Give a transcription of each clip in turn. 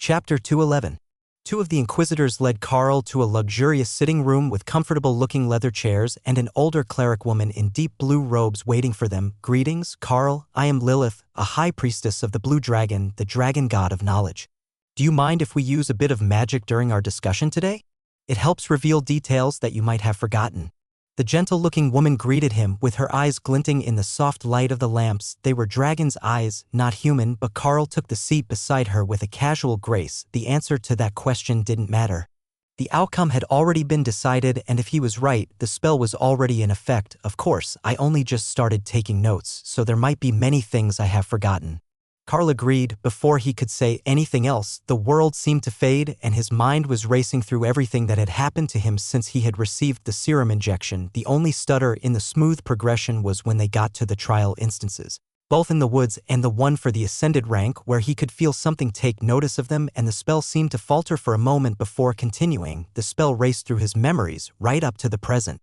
Chapter 211. Two of the Inquisitors led Carl to a luxurious sitting room with comfortable-looking leather chairs and an older cleric woman in deep blue robes waiting for them. "Greetings, Carl. I am Lilith, a high priestess of the Blue Dragon, the dragon god of knowledge. Do you mind if we use a bit of magic during our discussion today? It helps reveal details that you might have forgotten." The gentle-looking woman greeted him with her eyes glinting in the soft light of the lamps. They were dragon's eyes, not human, but Carl took the seat beside her with a casual grace. The answer to that question didn't matter. The outcome had already been decided, and if he was right, the spell was already in effect. "Of course, I only just started taking notes, so there might be many things I have forgotten." Carl agreed. Before he could say anything else, the world seemed to fade, and his mind was racing through everything that had happened to him since he had received the serum injection. The only stutter in the smooth progression was when they got to the trial instances, both in the woods and the one for the ascended rank, where he could feel something take notice of them, and the spell seemed to falter for a moment before continuing. The spell raced through his memories, right up to the present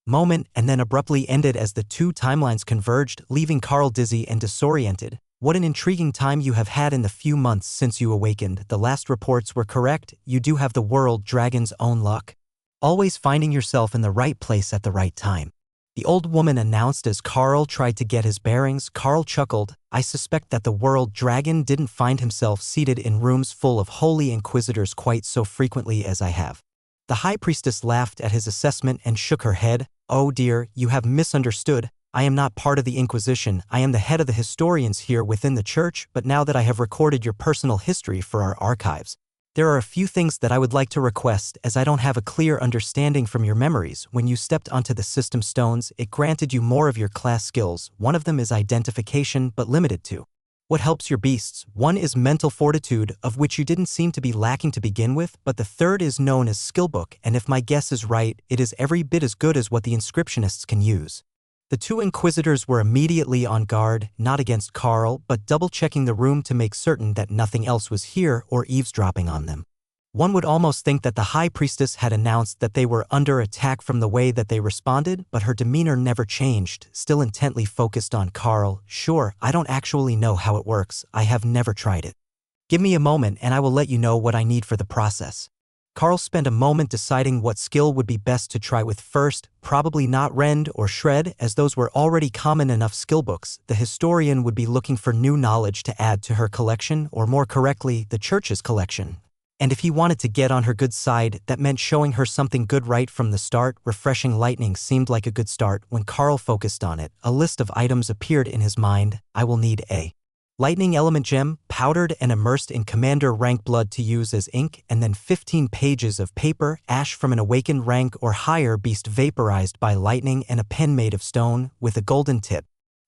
moment, and then abruptly ended as the two timelines converged, leaving Carl dizzy and disoriented. "What an intriguing time you have had in the few months since you awakened. The last reports were correct. You do have the world dragon's own luck. Always finding yourself in the right place at the right time," the old woman announced as Carl tried to get his bearings. Carl chuckled. "I suspect that the world dragon didn't find himself seated in rooms full of holy inquisitors quite so frequently as I have." The high priestess laughed at his assessment and shook her head. "Oh dear, you have misunderstood. I am not part of the Inquisition. I am the head of the historians here within the church, but now that I have recorded your personal history for our archives, there are a few things that I would like to request, as I don't have a clear understanding from your memories. When you stepped onto the system stones, it granted you more of your class skills. One of them is identification, but limited to what helps your beasts. One is mental fortitude, of which you didn't seem to be lacking to begin with, but the third is known as skillbook, and if my guess is right, it is every bit as good as what the inscriptionists can use." The two inquisitors were immediately on guard, not against Carl, but double-checking the room to make certain that nothing else was here or eavesdropping on them. One would almost think that the high priestess had announced that they were under attack from the way that they responded, but her demeanor never changed, still intently focused on Carl. "Sure, I don't actually know how it works. I have never tried it. Give me a moment and I will let you know what I need for the process." Carl spent a moment deciding what skill would be best to try with first. Probably not rend or shred, as those were already common enough skillbooks. The historian would be looking for new knowledge to add to her collection, or more correctly, the church's collection. And if he wanted to get on her good side, that meant showing her something good right from the start. Refreshing lightning seemed like a good start. When Carl focused on it, a list of items appeared in his mind. "I will need a lightning element gem, powdered and immersed in commander rank blood to use as ink, and then 15 pages of paper, ash from an awakened rank or higher beast vaporized by lightning, and a pen made of stone with a golden tip."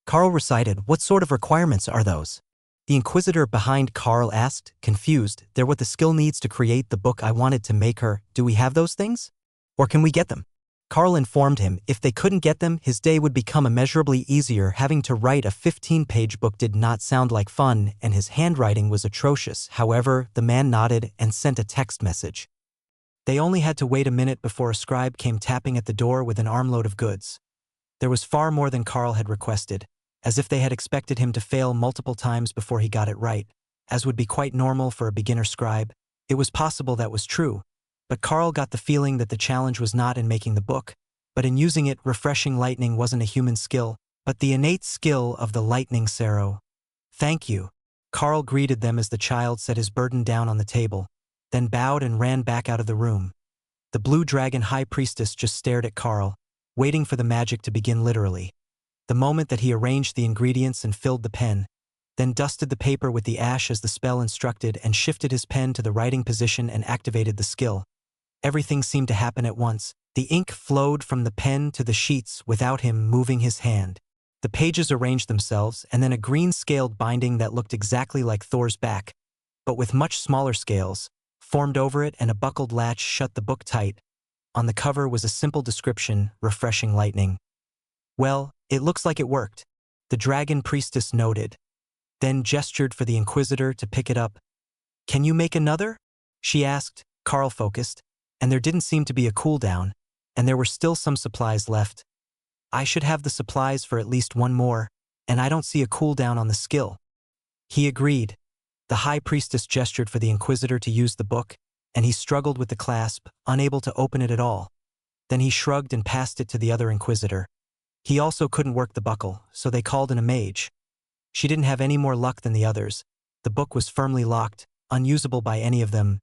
Carl recited. "What sort of requirements are those?" The inquisitor behind Carl asked, confused. "They're what the skill needs to create the book I wanted to make her. Do we have those things? Or can we get them?" Carl informed him if they couldn't get them, his day would become immeasurably easier. Having to write a 15-page book did not sound like fun, and his handwriting was atrocious. However, the man nodded and sent a text message. They only had to wait a minute before a scribe came tapping at the door with an armload of goods. There was far more than Carl had requested, as if they had expected him to fail multiple times before he got it right, as would be quite normal for a beginner scribe. It was possible that was true, but Carl got the feeling that the challenge was not in making the book, but in using it. Refreshing lightning wasn't a human skill, but the innate skill of the lightning Sero. "Thank you." Carl greeted them as the child set his burden down on the table, then bowed and ran back out of the room. The Blue Dragon High Priestess just stared at Carl, waiting for the magic to begin literally. The moment that he arranged the ingredients and filled the pen, then dusted the paper with the ash as the spell instructed and shifted his pen to the writing position and activated the skill. Everything seemed to happen at once. The ink flowed from the pen to the sheets without him moving his hand. The pages arranged themselves, and then a green-scaled binding that looked exactly like Thor's back, but with much smaller scales, formed over it, and a buckled latch shut the book tight. On the cover was a simple description: "Refreshing lightning." "Well, it looks like it worked," the dragon priestess noted, then gestured for the inquisitor to pick it up. "Can you make another?" she asked. Carl focused, and there didn't seem to be a cooldown, and there were still some supplies left. "I should have the supplies for at least one more, and I don't see a cooldown on the skill." He agreed. The high priestess gestured for the inquisitor to use the book, and he struggled with the clasp, unable to open it at all. Then he shrugged and passed it to the other inquisitor. He also couldn't work the buckle, so they called in a mage. She didn't have any more luck than the others. The book was firmly locked, unusable by any of them.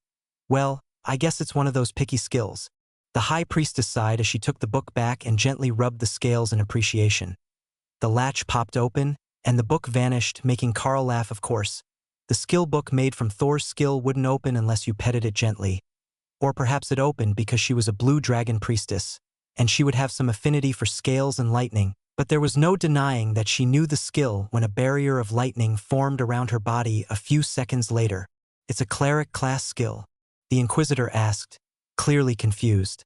Well, I guess it's one of those picky skills. The high priestess sighed as she took the book back and gently rubbed the scales in appreciation. The latch popped open, and the book vanished, making Carl laugh, of course. The skill book made from Thor's skill wouldn't open unless you petted it gently. Or perhaps it opened because she was a blue dragon priestess, and she would have some affinity for scales and lightning, but there was no denying that she knew the skill when a barrier of lightning formed around her body a few seconds later. It's a cleric class skill, the inquisitor asked, clearly confused.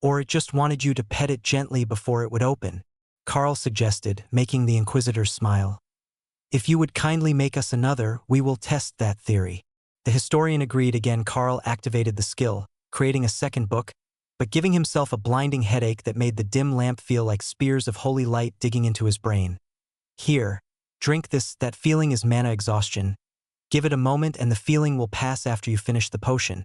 Or it just wanted you to pet it gently before it would open, Carl suggested, making the inquisitor smile. If you would kindly make us another, we will test that theory. The historian agreed again. Carl activated the skill, creating a second book, but giving himself a blinding headache that made the dim lamp feel like spears of holy light digging into his brain. Here, drink this. That feeling is mana exhaustion. Give it a moment and the feeling will pass after you finish the potion.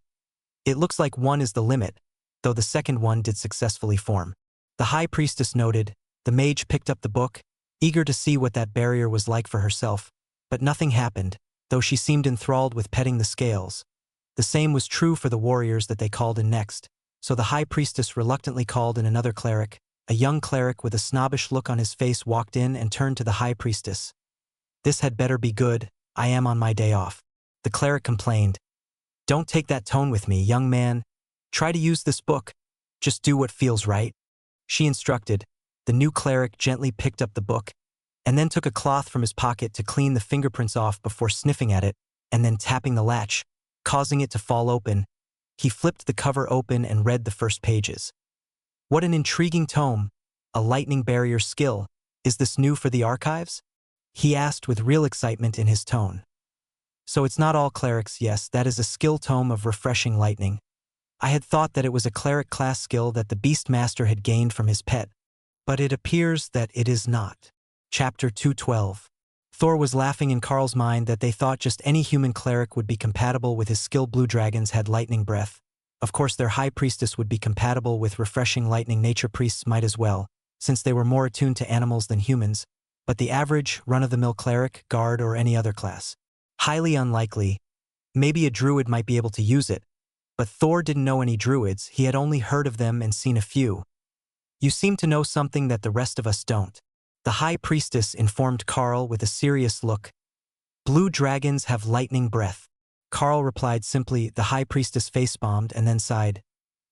It looks like one is the limit, though the second one did successfully form. The high priestess noted. The mage picked up the book, eager to see what that barrier was like for herself, but nothing happened, though she seemed enthralled with petting the scales. The same was true for the warriors that they called in next, so the high priestess reluctantly called in another cleric. A young cleric with a snobbish look on his face walked in and turned to the high priestess. This had better be good. I am on my day off. The cleric complained. Don't take that tone with me, young man. Try to use this book. Just do what feels right. She instructed. The new cleric gently picked up the book, and then took a cloth from his pocket to clean the fingerprints off before sniffing at it, and then tapping the latch, causing it to fall open. He flipped the cover open and read the first pages. What an intriguing tome. A lightning barrier skill. Is this new for the archives? He asked with real excitement in his tone. So it's not all clerics. Yes, that is a skill tome of refreshing lightning. I had thought that it was a cleric class skill that the Beastmaster had gained from his pet, but it appears that it is not. Chapter 212. Thor was laughing in Carl's mind that they thought just any human cleric would be compatible with his skill. Blue dragons had lightning breath. Of course their high priestess would be compatible with refreshing lightning. Nature priests might as well, since they were more attuned to animals than humans, but the average, run-of-the-mill cleric, guard, or any other class. Highly unlikely. Maybe a druid might be able to use it, but Thor didn't know any druids. He had only heard of them and seen a few. You seem to know something that the rest of us don't, the high priestess informed Carl with a serious look. Blue dragons have lightning breath. Carl replied simply. The high priestess face-bombed and then sighed.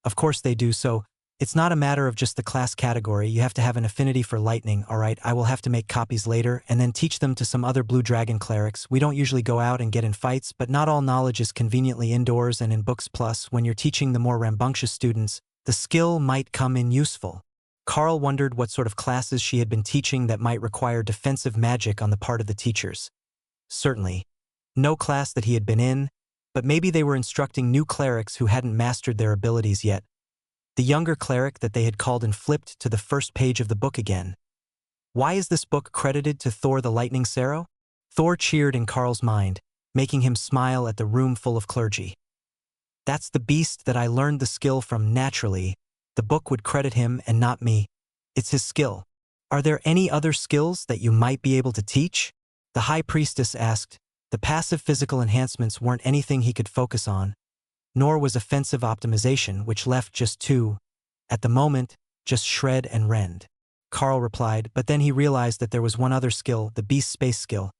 Of course they do, so it's not a matter of just the class category. You have to have an affinity for lightning. All right, I will have to make copies later and then teach them to some other blue dragon clerics. We don't usually go out and get in fights, but not all knowledge is conveniently indoors and in books. Plus, when you're teaching the more rambunctious students, the skill might come in useful. Carl wondered what sort of classes she had been teaching that might require defensive magic on the part of the teachers. Certainly, no class that he had been in, but maybe they were instructing new clerics who hadn't mastered their abilities yet. The younger cleric that they had called in flipped to the first page of the book again. Why is this book credited to Thor the Lightning Sarrow? Thor cheered in Carl's mind, making him smile at the room full of clergy. That's the beast that I learned the skill from. Naturally, the book would credit him and not me. It's his skill. Are there any other skills that you might be able to teach? The high priestess asked. The passive physical enhancements weren't anything he could focus on, nor was offensive optimization, which left just two. At the moment, just shred and rend. Carl replied, but then he realized that there was one other skill, the beast space skill.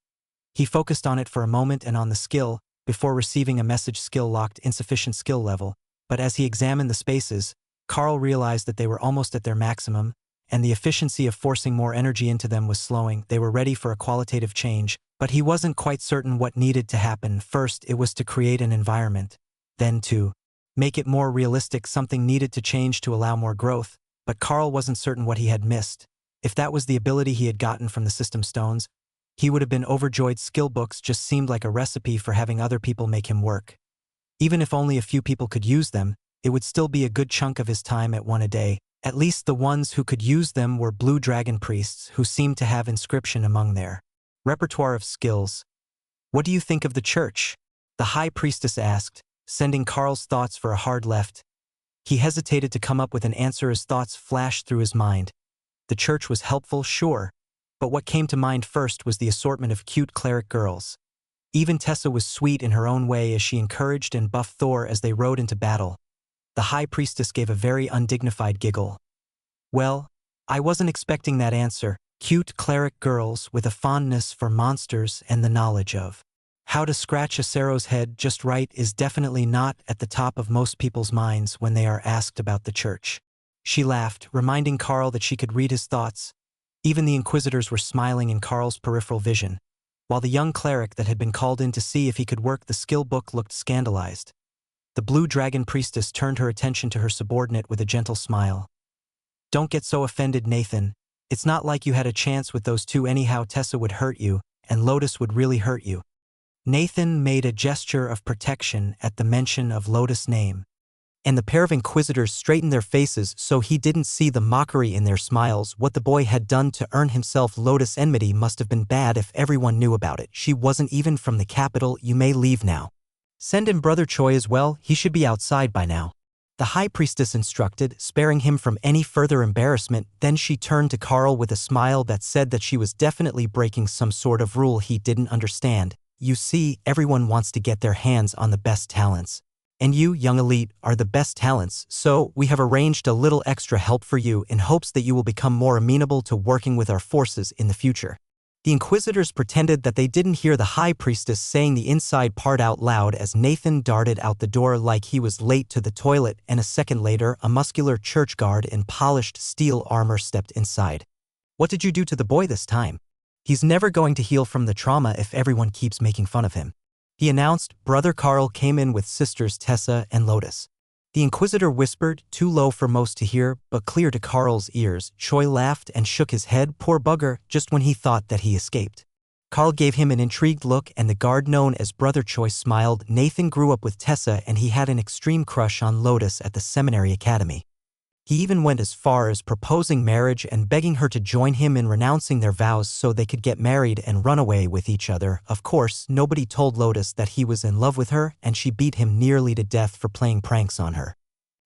He focused on it for a moment and on the skill, before receiving a message: skill locked, insufficient skill level. But as he examined the spaces, Carl realized that they were almost at their maximum, and the efficiency of forcing more energy into them was slowing. They were ready for a qualitative change, but he wasn't quite certain what needed to happen. First, it was to create an environment. Then to make it more realistic. Something needed to change to allow more growth, but Carl wasn't certain what he had missed. If that was the ability he had gotten from the system stones, he would have been overjoyed. Skill books just seemed like a recipe for having other people make him work. Even if only a few people could use them, it would still be a good chunk of his time at one a day. At least the ones who could use them were blue dragon priests, who seemed to have inscription among their repertoire of skills. What do you think of the church? The high priestess asked, sending Carl's thoughts for a hard left. He hesitated to come up with an answer as thoughts flashed through his mind. The church was helpful, sure, but what came to mind first was the assortment of cute cleric girls. Even Tessa was sweet in her own way as she encouraged and buffed Thor as they rode into battle. The high priestess gave a very undignified giggle. Well, I wasn't expecting that answer. Cute cleric girls with a fondness for monsters and the knowledge of how to scratch a Cero's head just right is definitely not at the top of most people's minds when they are asked about the church. She laughed, reminding Carl that she could read his thoughts. Even the inquisitors were smiling in Carl's peripheral vision, while the young cleric that had been called in to see if he could work the skill book looked scandalized. The blue dragon priestess turned her attention to her subordinate with a gentle smile. Don't get so offended, Nathan. It's not like you had a chance with those two anyhow. Tessa would hurt you, and Lotus would really hurt you. Nathan made a gesture of protection at the mention of Lotus' name, and the pair of inquisitors straightened their faces so he didn't see the mockery in their smiles. What the boy had done to earn himself Lotus' enmity must have been bad if everyone knew about it. She wasn't even from the capital. You may leave now. Send in Brother Choi as well, he should be outside by now. The high priestess instructed, sparing him from any further embarrassment. Then she turned to Carl with a smile that said that she was definitely breaking some sort of rule he didn't understand. You see, everyone wants to get their hands on the best talents. And you, young elite, are the best talents, so we have arranged a little extra help for you in hopes that you will become more amenable to working with our forces in the future. The inquisitors pretended that they didn't hear the high priestess saying the inside part out loud as Nathan darted out the door like he was late to the toilet, and a second later, a muscular church guard in polished steel armor stepped inside. What did you do to the boy this time? He's never going to heal from the trauma if everyone keeps making fun of him, he announced. Brother Carl came in with sisters Tessa and Lotus. The inquisitor whispered, too low for most to hear, but clear to Carl's ears. Choi laughed and shook his head. Poor bugger, just when he thought that he escaped. Carl gave him an intrigued look, and the guard known as Brother Choi smiled. Nathan grew up with Tessa, and he had an extreme crush on Lotus at the seminary academy. He even went as far as proposing marriage and begging her to join him in renouncing their vows so they could get married and run away with each other. Of course, nobody told Lotus that he was in love with her, and she beat him nearly to death for playing pranks on her.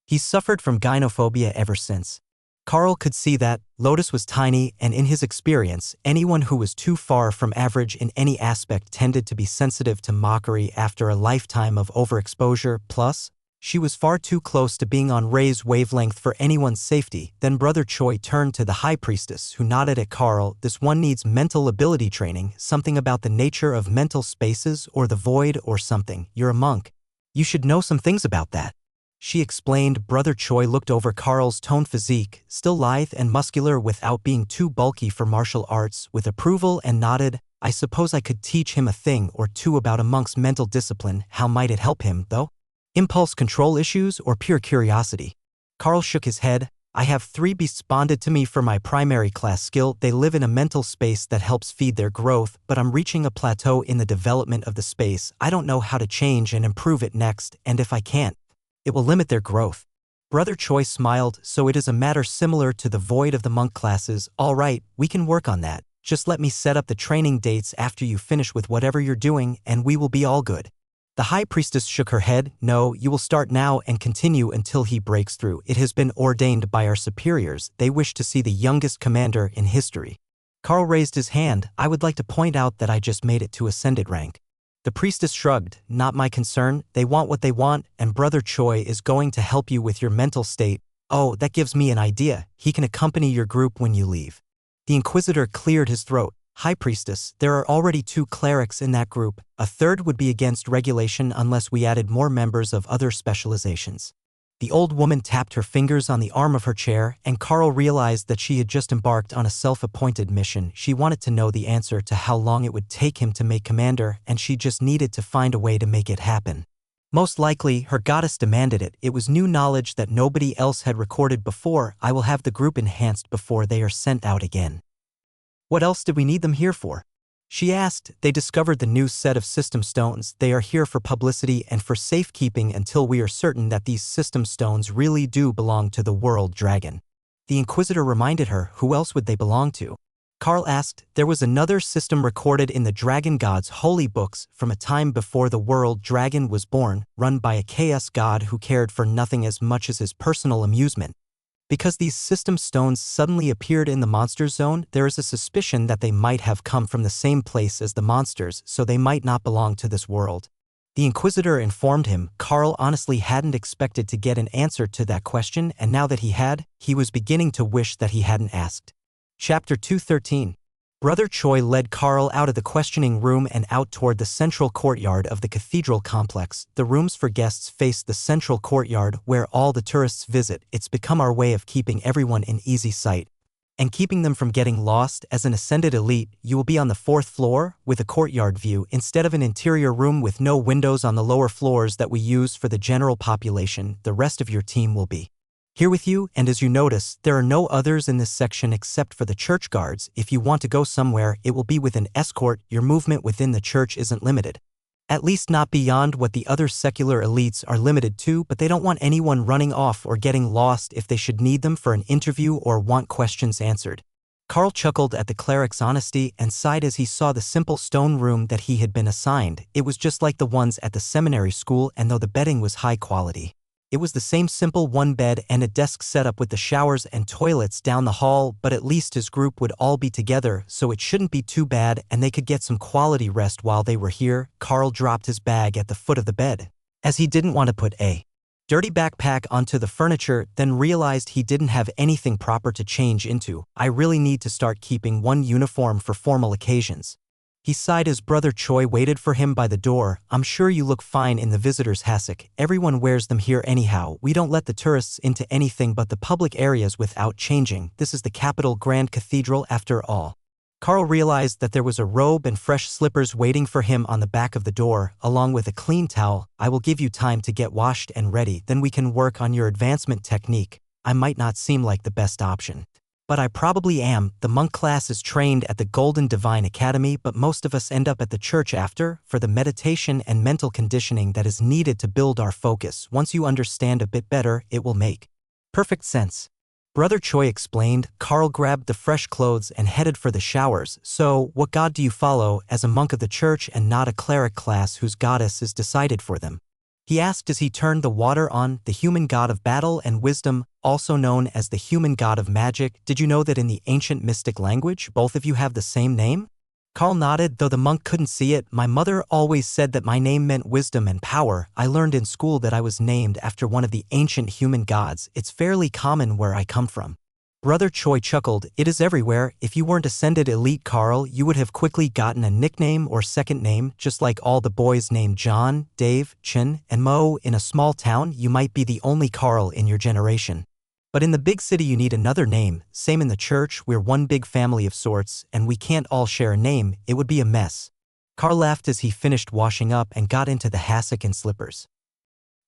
He suffered from gynophobia ever since. Carl could see that. Lotus was tiny, and in his experience, anyone who was too far from average in any aspect tended to be sensitive to mockery after a lifetime of overexposure. Plus, she was far too close to being on Ray's wavelength for anyone's safety. Then Brother Choi turned to the high priestess, who nodded at Carl. This one needs mental ability training, something about the nature of mental spaces or the void or something. You're a monk. You should know some things about that, she explained. Brother Choi looked over Carl's toned physique, still lithe and muscular without being too bulky for martial arts, with approval and nodded. I suppose I could teach him a thing or two about a monk's mental discipline. How might it help him, though? Impulse control issues or pure curiosity? Carl shook his head. I have 3 beasts bonded to me for my primary class skill. They live in a mental space that helps feed their growth, but I'm reaching a plateau in the development of the space. I don't know how to change and improve it next, and if I can't, it will limit their growth. Brother Choi smiled. So it is a matter similar to the void of the monk classes. All right, we can work on that. Just let me set up the training dates after you finish with whatever you're doing, and we will be all good. The high priestess shook her head. No, you will start now and continue until he breaks through. It has been ordained by our superiors. They wish to see the youngest commander in history. Carl raised his hand. I would like to point out that I just made it to ascended rank. The priestess shrugged. Not my concern. They want what they want, and Brother Choi is going to help you with your mental state. Oh, that gives me an idea. He can accompany your group when you leave. The inquisitor cleared his throat. High priestess, there are already 2 clerics in that group. A third would be against regulation unless we added more members of other specializations. The old woman tapped her fingers on the arm of her chair, and Carl realized that she had just embarked on a self-appointed mission. She wanted to know the answer to how long it would take him to make commander, and she just needed to find a way to make it happen. Most likely, her goddess demanded it. It was new knowledge that nobody else had recorded before. I will have the group enhanced before they are sent out again. What else did we need them here for? She asked. They discovered the new set of system stones. They are here for publicity and for safekeeping until we are certain that these system stones really do belong to the world dragon. The inquisitor reminded her, who else would they belong to? Carl asked. There was another system recorded in the dragon god's holy books from a time before the world dragon was born, run by a chaos god who cared for nothing as much as his personal amusement. Because these system stones suddenly appeared in the monster zone, there is a suspicion that they might have come from the same place as the monsters, so they might not belong to this world. The Inquisitor informed him. Carl honestly hadn't expected to get an answer to that question, and now that he had, he was beginning to wish that he hadn't asked. Chapter 213. Brother Choi led Carl out of the questioning room and out toward the central courtyard of the cathedral complex. The rooms for guests face the central courtyard where all the tourists visit. It's become our way of keeping everyone in easy sight and keeping them from getting lost. As an ascended elite, you will be on the 4th floor with a courtyard view instead of an interior room with no windows on the lower floors that we use for the general population. The rest of your team will be here with you, and as you notice, there are no others in this section except for the church guards. If you want to go somewhere, it will be with an escort. Your movement within the church isn't limited. At least not beyond what the other secular elites are limited to, but they don't want anyone running off or getting lost if they should need them for an interview or want questions answered. Carl chuckled at the cleric's honesty and sighed as he saw the simple stone room that he had been assigned. It was just like the ones at the seminary school, and though the bedding was high quality, it was the same simple one bed and a desk setup with the showers and toilets down the hall, but at least his group would all be together, so it shouldn't be too bad and they could get some quality rest while they were here. Carl dropped his bag at the foot of the bed, as he didn't want to put a dirty backpack onto the furniture, then realized he didn't have anything proper to change into. I really need to start keeping one uniform for formal occasions. He sighed as Brother Choi waited for him by the door. I'm sure you look fine in the visitor's hassock. Everyone wears them here anyhow. We don't let the tourists into anything but the public areas without changing. This is the capital Grand Cathedral after all. Carl realized that there was a robe and fresh slippers waiting for him on the back of the door, along with a clean towel. I will give you time to get washed and ready, then we can work on your advancement technique. I might not seem like the best option, but I probably am. The monk class is trained at the Golden Divine Academy, but most of us end up at the church after, for the meditation and mental conditioning that is needed to build our focus. Once you understand a bit better, it will make perfect sense. Brother Choi explained. Carl grabbed the fresh clothes and headed for the showers. So, what god do you follow as a monk of the church and not a cleric class whose goddess is decided for them? He asked as he turned the water on. The human god of battle and wisdom, also known as the human god of magic. Did you know that in the ancient mystic language, both of you have the same name? Carl nodded, though the monk couldn't see it. My mother always said that my name meant wisdom and power. I learned in school that I was named after one of the ancient human gods. It's fairly common where I come from. Brother Choi chuckled. It is everywhere. If you weren't ascended elite, Carl, you would have quickly gotten a nickname or second name, just like all the boys named John, Dave, Chen, and Mo. In a small town, you might be the only Carl in your generation. But in the big city you need another name. Same in the church, we're one big family of sorts, and we can't all share a name. It would be a mess. Carl laughed as he finished washing up and got into the hassock and slippers.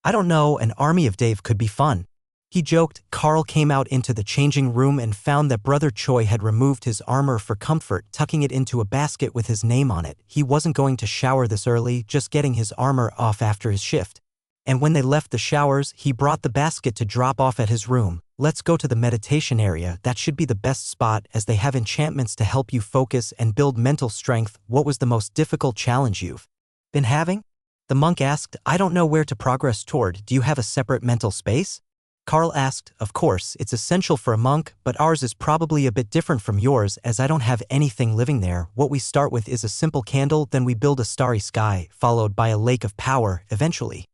I don't know, an army of Dave could be fun, he joked. Carl came out into the changing room and found that Brother Choi had removed his armor for comfort, tucking it into a basket with his name on it. He wasn't going to shower this early, just getting his armor off after his shift. And when they left the showers, he brought the basket to drop off at his room. Let's go to the meditation area. That should be the best spot, as they have enchantments to help you focus and build mental strength. What was the most difficult challenge you've been having? The monk asked. I don't know where to progress toward. Do you have a separate mental space? Carl asked. Of course, it's essential for a monk, but ours is probably a bit different from yours, as I don't have anything living there. What we start with is a simple candle, then we build a starry sky, followed by a lake of power. Eventually,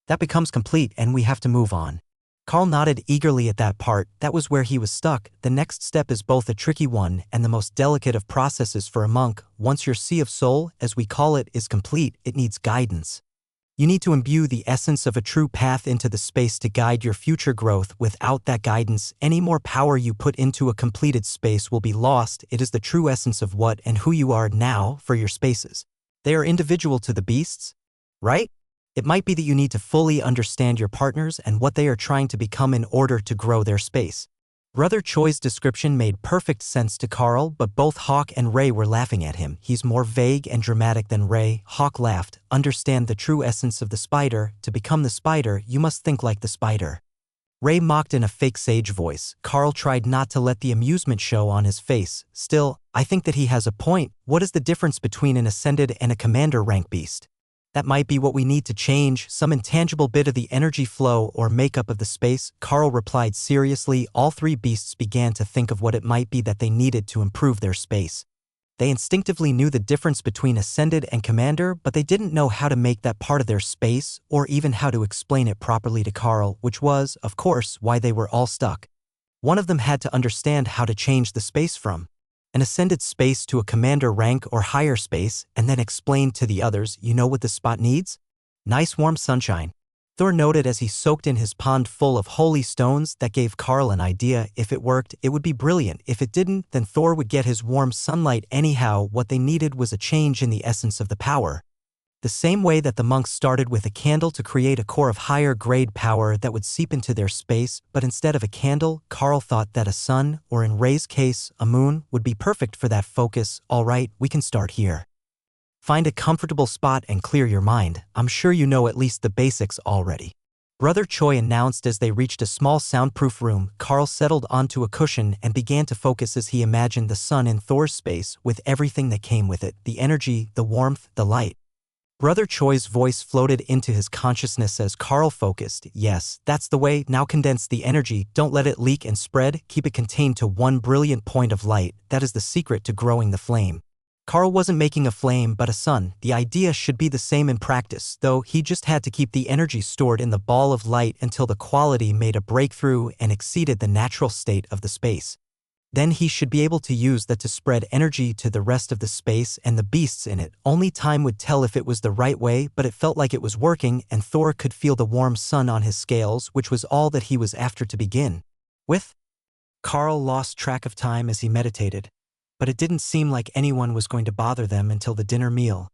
that becomes complete and we have to move on. Carl nodded eagerly at that part. That was where he was stuck. The next step is both a tricky one and the most delicate of processes for a monk. Once your Sea of Soul, as we call it, is complete, it needs guidance. You need to imbue the essence of a true path into the space to guide your future growth. Without that guidance, any more power you put into a completed space will be lost. It is the true essence of what and who you are now for your spaces. They are individual to the beasts, right? It might be that you need to fully understand your partners and what they are trying to become in order to grow their space. Brother Choi's description made perfect sense to Carl, but both Hawk and Ray were laughing at him. He's more vague and dramatic than Ray. Hawk laughed. Understand the true essence of the spider. To become the spider, you must think like the spider. Ray mocked in a fake sage voice. Carl tried not to let the amusement show on his face. Still, I think that he has a point. What is the difference between an ascended and a commander rank beast? That might be what we need to change, some intangible bit of the energy flow or makeup of the space. Carl replied seriously. All three beasts began to think of what it might be that they needed to improve their space. They instinctively knew the difference between ascended and commander, but they didn't know how to make that part of their space, or even how to explain it properly to Carl, which was, of course, why they were all stuck. One of them had to understand how to change the space from an ascended space to a commander rank or higher space, and then explain to the others, you know what this spot needs? Nice warm sunshine. Thor noted as he soaked in his pond full of holy stones. That gave Carl an idea. If it worked, it would be brilliant. If it didn't, then Thor would get his warm sunlight anyhow. What they needed was a change in the essence of the power. The same way that the monks started with a candle to create a core of higher grade power that would seep into their space, but instead of a candle, Carl thought that a sun, or in Ray's case, a moon, would be perfect for that focus. All right, we can start here. Find a comfortable spot and clear your mind. I'm sure you know at least the basics already. Brother Choi announced as they reached a small soundproof room. Carl settled onto a cushion and began to focus as he imagined the sun in Thor's space with everything that came with it, the energy, the warmth, the light. Brother Choi's voice floated into his consciousness as Carl focused. Yes, that's the way. Now condense the energy. Don't let it leak and spread. Keep it contained to one brilliant point of light. That is the secret to growing the flame. Carl wasn't making a flame but a sun. The idea should be the same in practice, though he just had to keep the energy stored in the ball of light until the quality made a breakthrough and exceeded the natural state of the space. Then he should be able to use that to spread energy to the rest of the space and the beasts in it. Only time would tell if it was the right way, but it felt like it was working, and Thor could feel the warm sun on his scales, which was all that he was after to begin with. Carl lost track of time as he meditated, but it didn't seem like anyone was going to bother them until the dinner meal,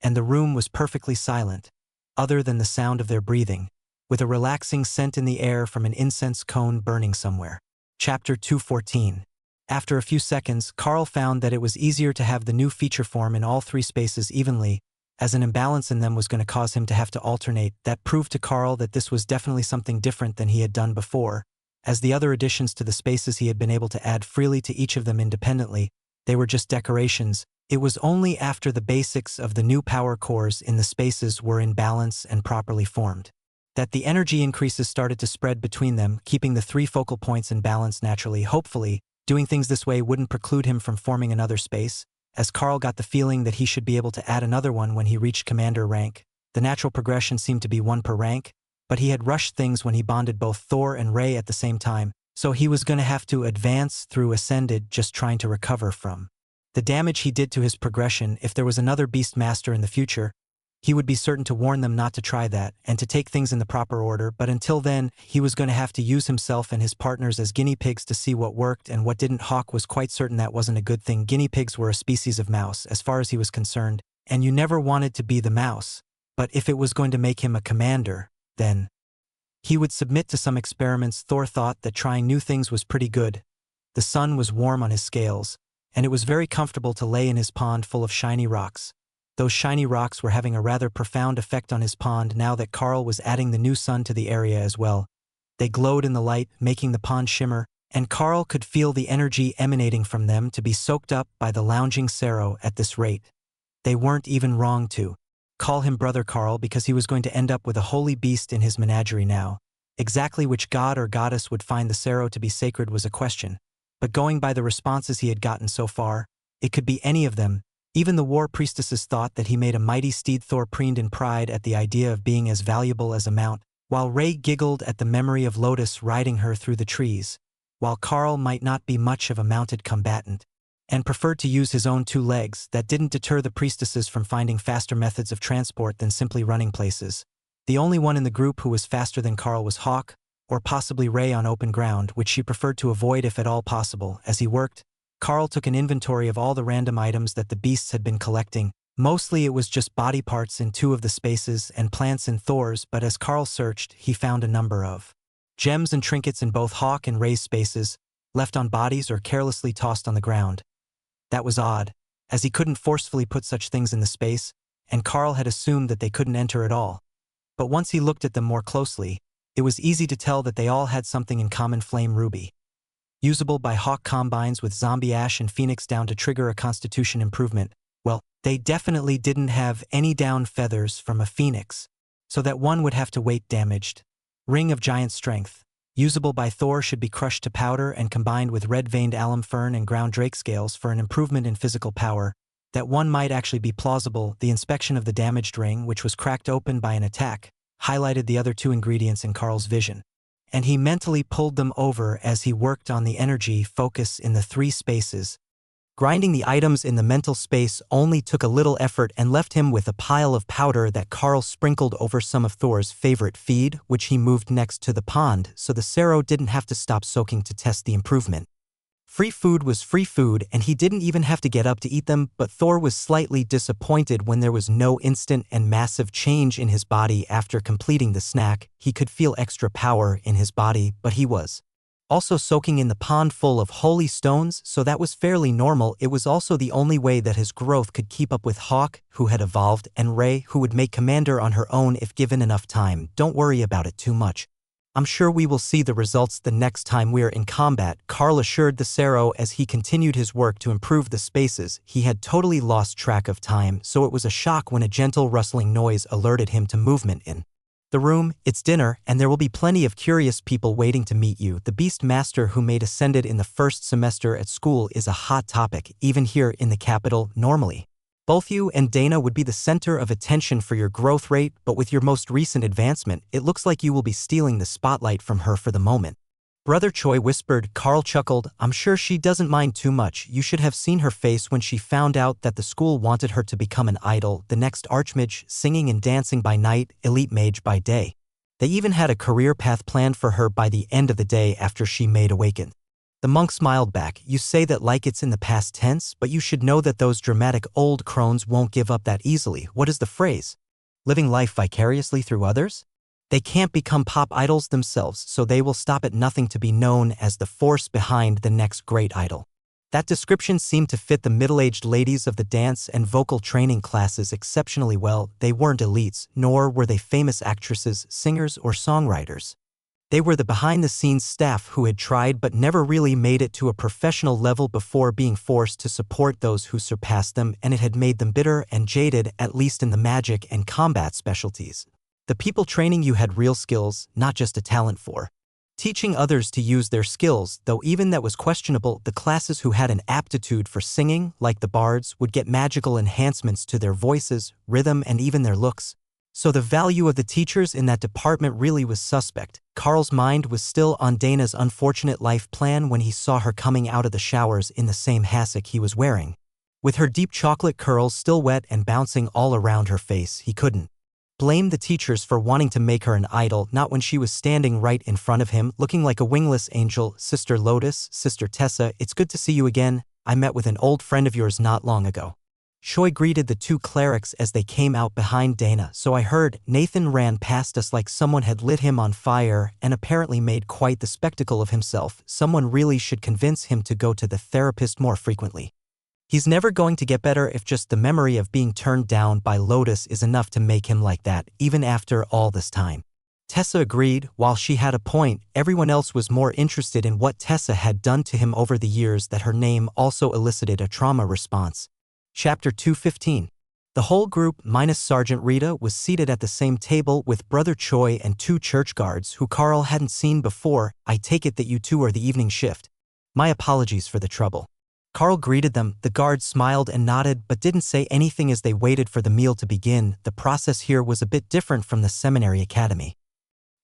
and the room was perfectly silent, other than the sound of their breathing, with a relaxing scent in the air from an incense cone burning somewhere. Chapter 214. After a few seconds, Carl found that it was easier to have the new feature form in all three spaces evenly, as an imbalance in them was going to cause him to have to alternate. That proved to Carl that this was definitely something different than he had done before, as the other additions to the spaces he had been able to add freely to each of them independently. They were just decorations. It was only after the basics of the new power cores in the spaces were in balance and properly formed that the energy increases started to spread between them, keeping the three focal points in balance naturally. Hopefully, doing things this way wouldn't preclude him from forming another space, as Carl got the feeling that he should be able to add another one when he reached commander rank. The natural progression seemed to be one per rank, but he had rushed things when he bonded both Thor and Ray at the same time, so he was going to have to advance through ascended just trying to recover from the damage he did to his progression. If there was another Beastmaster in the future, he would be certain to warn them not to try that and to take things in the proper order, but until then, he was going to have to use himself and his partners as guinea pigs to see what worked and what didn't. Hawk was quite certain that wasn't a good thing. Guinea pigs were a species of mouse, as far as he was concerned, and you never wanted to be the mouse. But if it was going to make him a commander, then he would submit to some experiments. Thor thought that trying new things was pretty good. The sun was warm on his scales, and it was very comfortable to lay in his pond full of shiny rocks. Those shiny rocks were having a rather profound effect on his pond now that Carl was adding the new sun to the area as well. They glowed in the light, making the pond shimmer, and Carl could feel the energy emanating from them to be soaked up by the lounging Sero at this rate. They weren't even wrong to call him Brother Carl because he was going to end up with a holy beast in his menagerie now. Exactly which god or goddess would find the Sero to be sacred was a question, but going by the responses he had gotten so far, it could be any of them. Even the war priestesses thought that he made a mighty steed. Thor preened in pride at the idea of being as valuable as a mount, while Ray giggled at the memory of Lotus riding her through the trees, while Carl might not be much of a mounted combatant, and preferred to use his own two legs. That didn't deter the priestesses from finding faster methods of transport than simply running places. The only one in the group who was faster than Carl was Hawk, or possibly Ray on open ground, which she preferred to avoid if at all possible. As he worked, Carl took an inventory of all the random items that the beasts had been collecting. Mostly it was just body parts in two of the spaces and plants in Thor's, but as Carl searched, he found a number of gems and trinkets in both Hawk and Ray's spaces, left on bodies or carelessly tossed on the ground. That was odd, as he couldn't forcefully put such things in the space, and Carl had assumed that they couldn't enter at all. But once he looked at them more closely, It was easy to tell that they all had something in common: flame ruby. Usable by hawk combines with zombie ash and phoenix down to trigger a constitution improvement. Well, they definitely didn't have any down feathers from a phoenix, so that one would have to wait. Damaged. Ring of giant strength. Usable by Thor, should be crushed to powder and combined with red-veined alum fern and ground drake scales for an improvement in physical power. That one might actually be plausible. The inspection of the damaged ring, which was cracked open by an attack, highlighted the other two ingredients in Carl's vision, and he mentally pulled them over as he worked on the energy focus in the three spaces. Grinding the items in the mental space only took a little effort and left him with a pile of powder that Carl sprinkled over some of Thor's favorite feed, which he moved next to the pond so the Sero didn't have to stop soaking to test the improvement. Free food was free food, and he didn't even have to get up to eat them, but Thor was slightly disappointed when there was no instant and massive change in his body after completing the snack. He could feel extra power in his body, but he was also soaking in the pond full of holy stones, so that was fairly normal. It was also the only way that his growth could keep up with Hawk, who had evolved, and Rey, who would make commander on her own if given enough time. Don't worry about it too much. I'm sure we will see the results the next time we're in combat, Carl assured the Sero as he continued his work to improve the spaces. He had totally lost track of time, so it was a shock when a gentle rustling noise alerted him to movement in the room. It's dinner, and there will be plenty of curious people waiting to meet you. The Beastmaster, who made ascended in the first semester at school, is a hot topic, even here in the capital. Normally, both you and Dana would be the center of attention for your growth rate, but with your most recent advancement, it looks like you will be stealing the spotlight from her for the moment. Brother Choi whispered. Carl chuckled. I'm sure she doesn't mind too much. You should have seen her face when she found out that the school wanted her to become an idol, the next archmage, singing and dancing by night, elite mage by day. They even had a career path planned for her by the end of the day after she made awaken. The monk smiled back. You say that like it's in the past tense, but you should know that those dramatic old crones won't give up that easily. What is the phrase? Living life vicariously through others? They can't become pop idols themselves, so they will stop at nothing to be known as the force behind the next great idol. That description seemed to fit the middle-aged ladies of the dance and vocal training classes exceptionally well. They weren't elites, nor were they famous actresses, singers, or songwriters. They were the behind-the-scenes staff who had tried but never really made it to a professional level before being forced to support those who surpassed them, and it had made them bitter and jaded, at least in the magic and combat specialties. The people training you had real skills, not just a talent for teaching others to use their skills, though even that was questionable. The classes who had an aptitude for singing, like the bards, would get magical enhancements to their voices, rhythm, and even their looks. So the value of the teachers in that department really was suspect. Carl's mind was still on Dana's unfortunate life plan when he saw her coming out of the showers in the same hassock he was wearing. With her deep chocolate curls still wet and bouncing all around her face, he couldn't blame the teachers for wanting to make her an idol, not when she was standing right in front of him, looking like a wingless angel. Sister Lotus, Sister Tessa, it's good to see you again. I met with an old friend of yours not long ago. Choi greeted the two clerics as they came out behind Dana. So I heard. Nathan ran past us like someone had lit him on fire and apparently made quite the spectacle of himself. Someone really should convince him to go to the therapist more frequently. He's never going to get better if just the memory of being turned down by Lotus is enough to make him like that, even after all this time. Tessa agreed. While she had a point, everyone else was more interested in what Tessa had done to him over the years that her name also elicited a trauma response. Chapter 215. The whole group, minus Sergeant Rita, was seated at the same table with Brother Choi and two church guards who Carl hadn't seen before. I take it that you two are the evening shift. My apologies for the trouble. Carl greeted them. The guards smiled and nodded but didn't say anything as they waited for the meal to begin. The process here was a bit different from the seminary academy,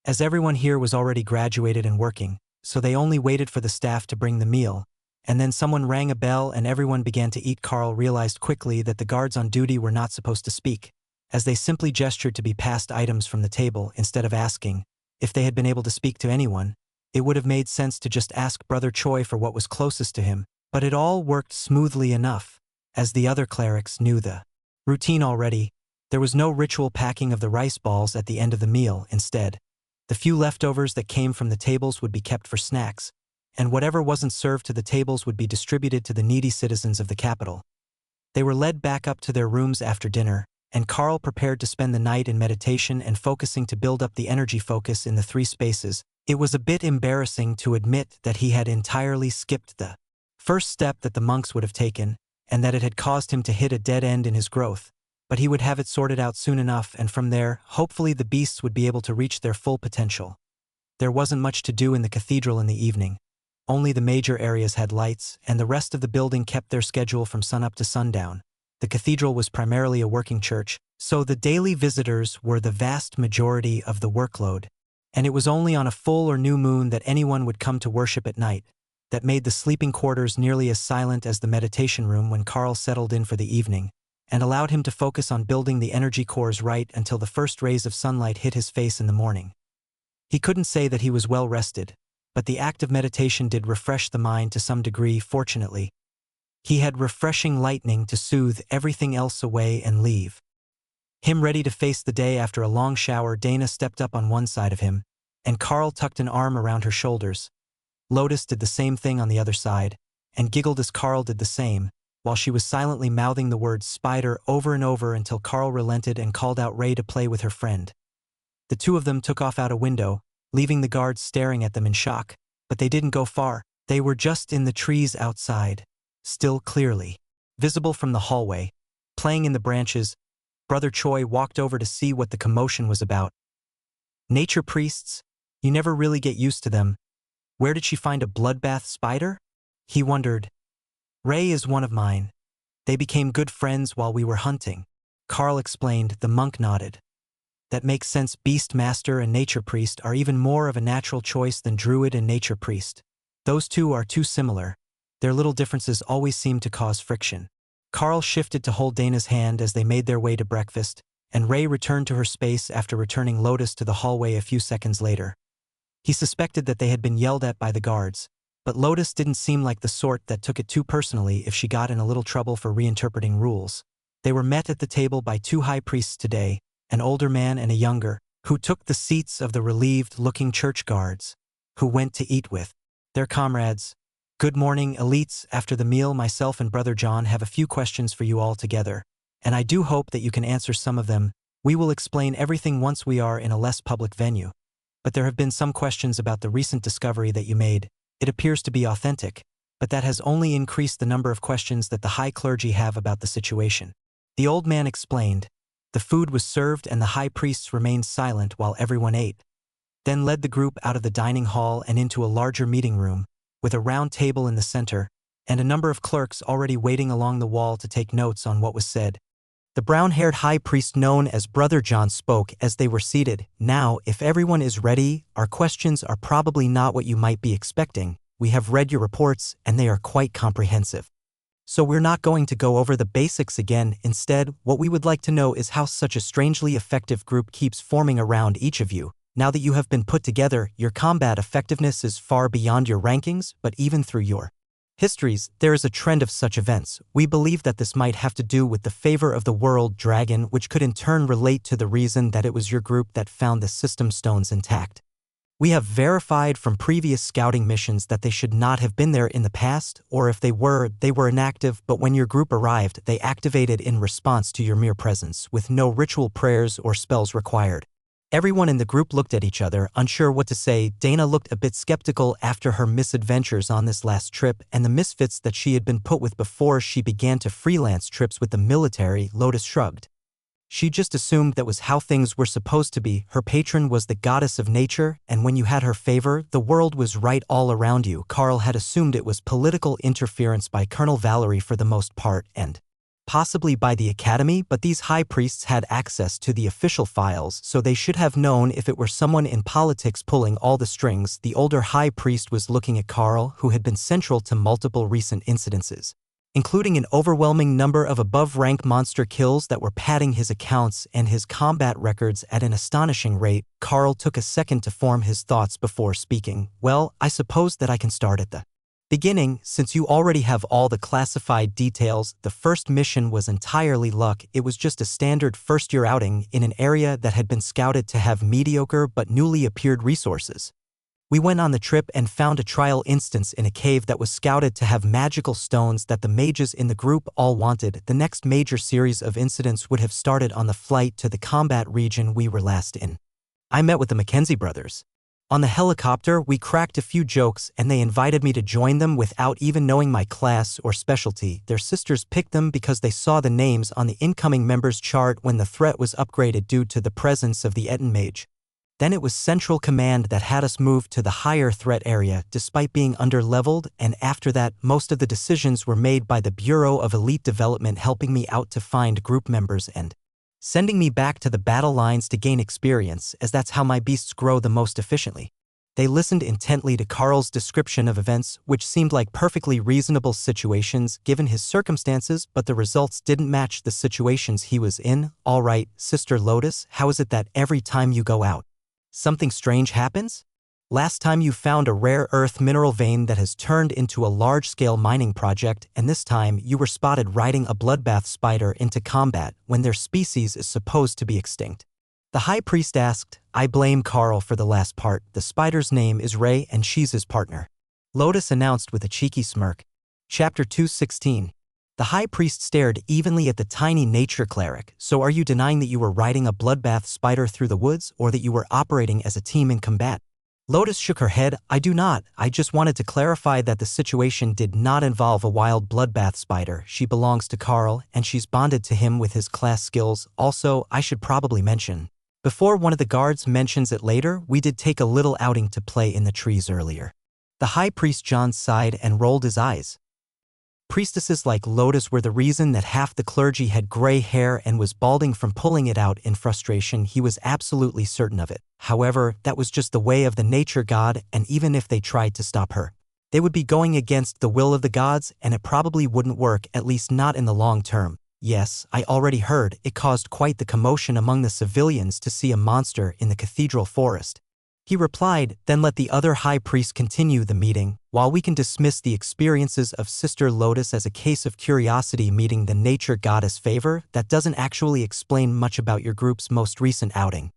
as everyone here was already graduated and working, so they only waited for the staff to bring the meal. And then someone rang a bell and everyone began to eat. Carl realized quickly that the guards on duty were not supposed to speak, as they simply gestured to be passed items from the table instead of asking. If they had been able to speak to anyone, it would have made sense to just ask Brother Choi for what was closest to him, but it all worked smoothly enough, as the other clerics knew the routine already. There was no ritual packing of the rice balls at the end of the meal. Instead, the few leftovers that came from the tables would be kept for snacks, and whatever wasn't served to the tables would be distributed to the needy citizens of the capital. They were led back up to their rooms after dinner, and Carl prepared to spend the night in meditation and focusing to build up the energy focus in the three spaces. It was a bit embarrassing to admit that he had entirely skipped the first step that the monks would have taken, and that it had caused him to hit a dead end in his growth. But he would have it sorted out soon enough, and from there, hopefully the beasts would be able to reach their full potential. There wasn't much to do in the cathedral in the evening. Only the major areas had lights, and the rest of the building kept their schedule from sunup to sundown. The cathedral was primarily a working church, so the daily visitors were the vast majority of the workload, and it was only on a full or new moon that anyone would come to worship at night. That made the sleeping quarters nearly as silent as the meditation room when Carl settled in for the evening, and allowed him to focus on building the energy cores right until the first rays of sunlight hit his face in the morning. He couldn't say that he was well rested, but the act of meditation did refresh the mind to some degree, fortunately. He had refreshing lightning to soothe everything else away and leave him ready to face the day. After a long shower, Dana stepped up on one side of him, and Carl tucked an arm around her shoulders. Lotus did the same thing on the other side, and giggled as Carl did the same, while she was silently mouthing the word spider over and over until Carl relented and called out Ray to play with her friend. The two of them took off out a window, leaving the guards staring at them in shock, but they didn't go far. They were just in the trees outside, still clearly visible from the hallway. Playing in the branches, Brother Choi walked over to see what the commotion was about. Nature priests? You never really get used to them. Where did she find a bloodbath spider? He wondered. Ray is one of mine. They became good friends while we were hunting. Carl explained. The monk nodded. That makes sense. Beastmaster and nature priest are even more of a natural choice than druid and nature priest. Those two are too similar. Their little differences always seem to cause friction. Carl shifted to hold Dana's hand as they made their way to breakfast, and Ray returned to her space after returning Lotus to the hallway a few seconds later. He suspected that they had been yelled at by the guards, but Lotus didn't seem like the sort that took it too personally if she got in a little trouble for reinterpreting rules. They were met at the table by two high priests today, an older man and a younger, who took the seats of the relieved-looking church guards, who went to eat with their comrades. Good morning, elites. After the meal, myself and Brother John have a few questions for you all together, and I do hope that you can answer some of them. We will explain everything once we are in a less public venue. But there have been some questions about the recent discovery that you made. It appears to be authentic, but that has only increased the number of questions that the high clergy have about the situation. The old man explained. The food was served and the high priests remained silent while everyone ate, then led the group out of the dining hall and into a larger meeting room, with a round table in the center, and a number of clerks already waiting along the wall to take notes on what was said. The brown-haired high priest known as Brother John spoke as they were seated. Now, if everyone is ready, our questions are probably not what you might be expecting. We have read your reports, and they are quite comprehensive. So we're not going to go over the basics again. Instead, what we would like to know is how such a strangely effective group keeps forming around each of you. Now that you have been put together, your combat effectiveness is far beyond your rankings, but even through your histories, there is a trend of such events. We believe that this might have to do with the favor of the world dragon, which could in turn relate to the reason that it was your group that found the system stones intact. We have verified from previous scouting missions that they should not have been there in the past, or if they were inactive, but when your group arrived, they activated in response to your mere presence, with no ritual prayers or spells required. Everyone in the group looked at each other, unsure what to say. Dana looked a bit skeptical after her misadventures on this last trip and the misfits that she had been put with before she began to freelance trips with the military. Lotus shrugged. She just assumed that was how things were supposed to be. Her patron was the goddess of nature, and when you had her favor, the world was right all around you. Carl had assumed it was political interference by Colonel Valerie for the most part, and possibly by the Academy, but these high priests had access to the official files, so they should have known if it were someone in politics pulling all the strings. The older high priest was looking at Carl, who had been central to multiple recent incidences, including an overwhelming number of above-rank monster kills that were padding his accounts and his combat records at an astonishing rate. Carl took a second to form his thoughts before speaking. Well, I suppose that I can start at the beginning, since you already have all the classified details. The first mission was entirely luck. It was just a standard first-year outing in an area that had been scouted to have mediocre but newly appeared resources. We went on the trip and found a trial instance in a cave that was scouted to have magical stones that the mages in the group all wanted. The next major series of incidents would have started on the flight to the combat region we were last in. I met with the Mackenzie brothers. On the helicopter, we cracked a few jokes and they invited me to join them without even knowing my class or specialty. Their sisters picked them because they saw the names on the incoming members chart when the threat was upgraded due to the presence of the Etten mage. Then it was Central Command that had us move to the higher threat area despite being under-leveled, and after that, most of the decisions were made by the Bureau of Elite Development, helping me out to find group members and sending me back to the battle lines to gain experience, as that's how my beasts grow the most efficiently. They listened intently to Carl's description of events, which seemed like perfectly reasonable situations given his circumstances, but the results didn't match the situations he was in. All right, Sister Lotus, how is it that every time you go out, something strange happens? Last time you found a rare earth mineral vein that has turned into a large-scale mining project, and this time you were spotted riding a bloodbath spider into combat when their species is supposed to be extinct. The High Priest asked. I blame Carl for the last part. The spider's name is Ray and she's his partner. Lotus announced with a cheeky smirk. Chapter 216. The High Priest stared evenly at the tiny nature cleric. So are you denying that you were riding a bloodbath spider through the woods, or that you were operating as a team in combat? Lotus shook her head. I do not. I just wanted to clarify that the situation did not involve a wild bloodbath spider. She belongs to Carl, and she's bonded to him with his class skills. Also, I should probably mention, before one of the guards mentions it later, we did take a little outing to play in the trees earlier. The High Priest John sighed and rolled his eyes. Priestesses like Lotus were the reason that half the clergy had gray hair and was balding from pulling it out in frustration. He was absolutely certain of it. However, that was just the way of the nature god, and even if they tried to stop her, they would be going against the will of the gods, and it probably wouldn't work, at least not in the long term. Yes, I already heard. It caused quite the commotion among the civilians to see a monster in the cathedral forest. He replied, then let the other high priest continue the meeting. While we can dismiss the experiences of Sister Lotus as a case of curiosity meeting the nature goddess favor, that doesn't actually explain much about your group's most recent outing.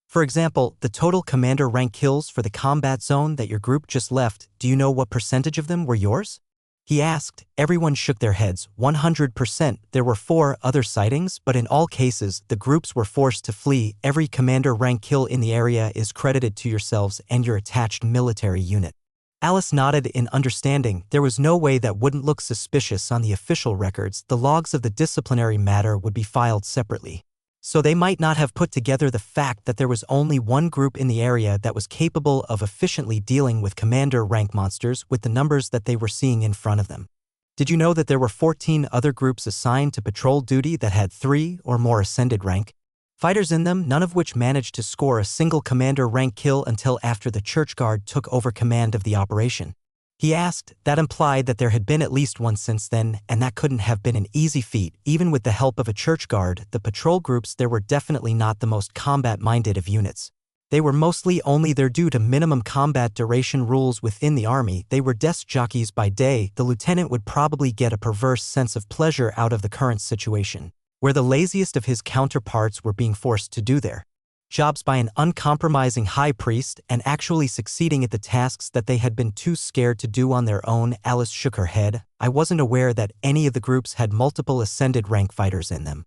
For example, the total commander rank kills for the combat zone that your group just left, do you know what percentage of them were yours? He asked. Everyone shook their heads. 100%. There were 4 other sightings, but in all cases, the groups were forced to flee. Every commander rank kill in the area is credited to yourselves and your attached military unit. Alice nodded in understanding. There was no way that wouldn't look suspicious on the official records. The logs of the disciplinary matter would be filed separately. So they might not have put together the fact that there was only one group in the area that was capable of efficiently dealing with commander rank monsters with the numbers that they were seeing in front of them. Did you know that there were 14 other groups assigned to patrol duty that had 3 or more ascended rank fighters in them, none of which managed to score a single commander rank kill until after the church guard took over command of the operation? He asked. That implied that there had been at least one since then, and that couldn't have been an easy feat. Even with the help of a church guard, the patrol groups there were definitely not the most combat-minded of units. They were mostly only there due to minimum combat duration rules within the army. They were desk jockeys by day. The lieutenant would probably get a perverse sense of pleasure out of the current situation, where the laziest of his counterparts were being forced to do their jobs by an uncompromising high priest and actually succeeding at the tasks that they had been too scared to do on their own. Alice shook her head. I wasn't aware that any of the groups had multiple ascended rank fighters in them.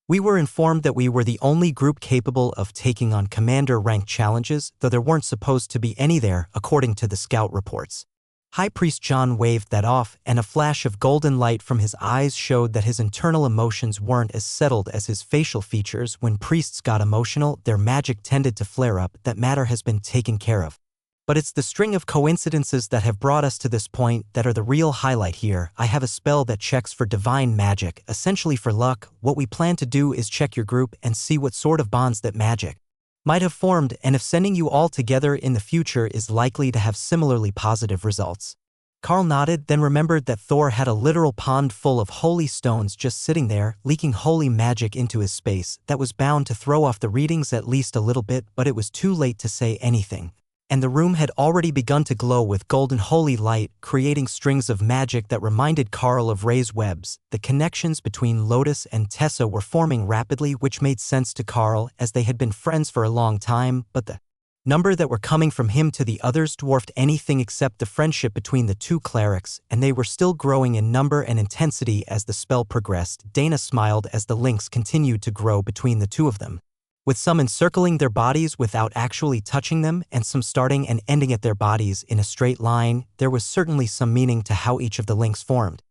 We were informed that we were the only group capable of taking on commander rank challenges, though there weren't supposed to be any there, according to the scout reports. High Priest John waved that off, and a flash of golden light from his eyes showed that his internal emotions weren't as settled as his facial features. When priests got emotional, their magic tended to flare up. That matter has been taken care of. But it's the string of coincidences that have brought us to this point that are the real highlight here. I have a spell that checks for divine magic, essentially for luck. What we plan to do is check your group and see what sort of bonds that magic might have formed, and if sending you all together in the future is likely to have similarly positive results. Carl nodded, then remembered that Thor had a literal pond full of holy stones just sitting there, leaking holy magic into his space. That was bound to throw off the readings at least a little bit, but it was too late to say anything. And the room had already begun to glow with golden holy light, creating strings of magic that reminded Carl of Ray's webs. The connections between Lotus and Tessa were forming rapidly, which made sense to Carl as they had been friends for a long time, but the Number that were coming from him to the others dwarfed anything except the friendship between the two clerics, and they were still growing in number and intensity as the spell progressed. Dana smiled as the links continued to grow between the two of them, with some encircling their bodies without actually touching them and some starting and ending at their bodies in a straight line. There was certainly some meaning to how each of the links formed,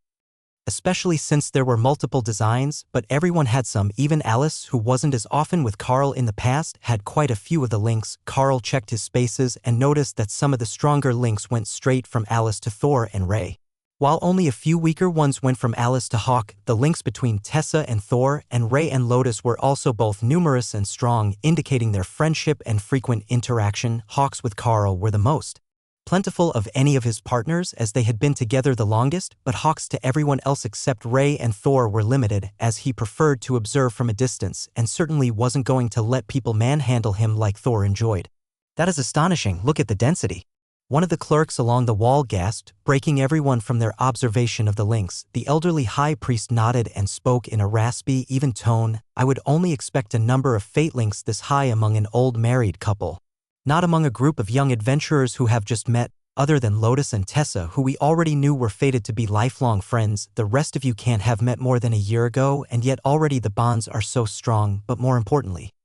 especially since there were multiple designs, but everyone had some. Even Alice, who wasn't as often with Carl in the past, had quite a few of the links. Carl checked his spaces and noticed that some of the stronger links went straight from Alice to Thor and Ray, while only a few weaker ones went from Alice to Hawk. The links between Tessa and Thor and Ray and Lotus were also both numerous and strong, indicating their friendship and frequent interaction. Hawk's with Carl were the most plentiful of any of his partners, as they had been together the longest, but Hawk's to everyone else except Ray and Thor were limited, as he preferred to observe from a distance and certainly wasn't going to let people manhandle him like Thor enjoyed. That is astonishing, look at the density. One of the clerks along the wall gasped, breaking everyone from their observation of the links. The elderly high priest nodded and spoke in a raspy, even tone. I would only expect a number of fate links this high among an old married couple, not among a group of young adventurers who have just met. Other than Lotus and Tessa, who we already knew were fated to be lifelong friends, the rest of you can't have met more than a year ago, and yet already the bonds are so strong. But more importantly,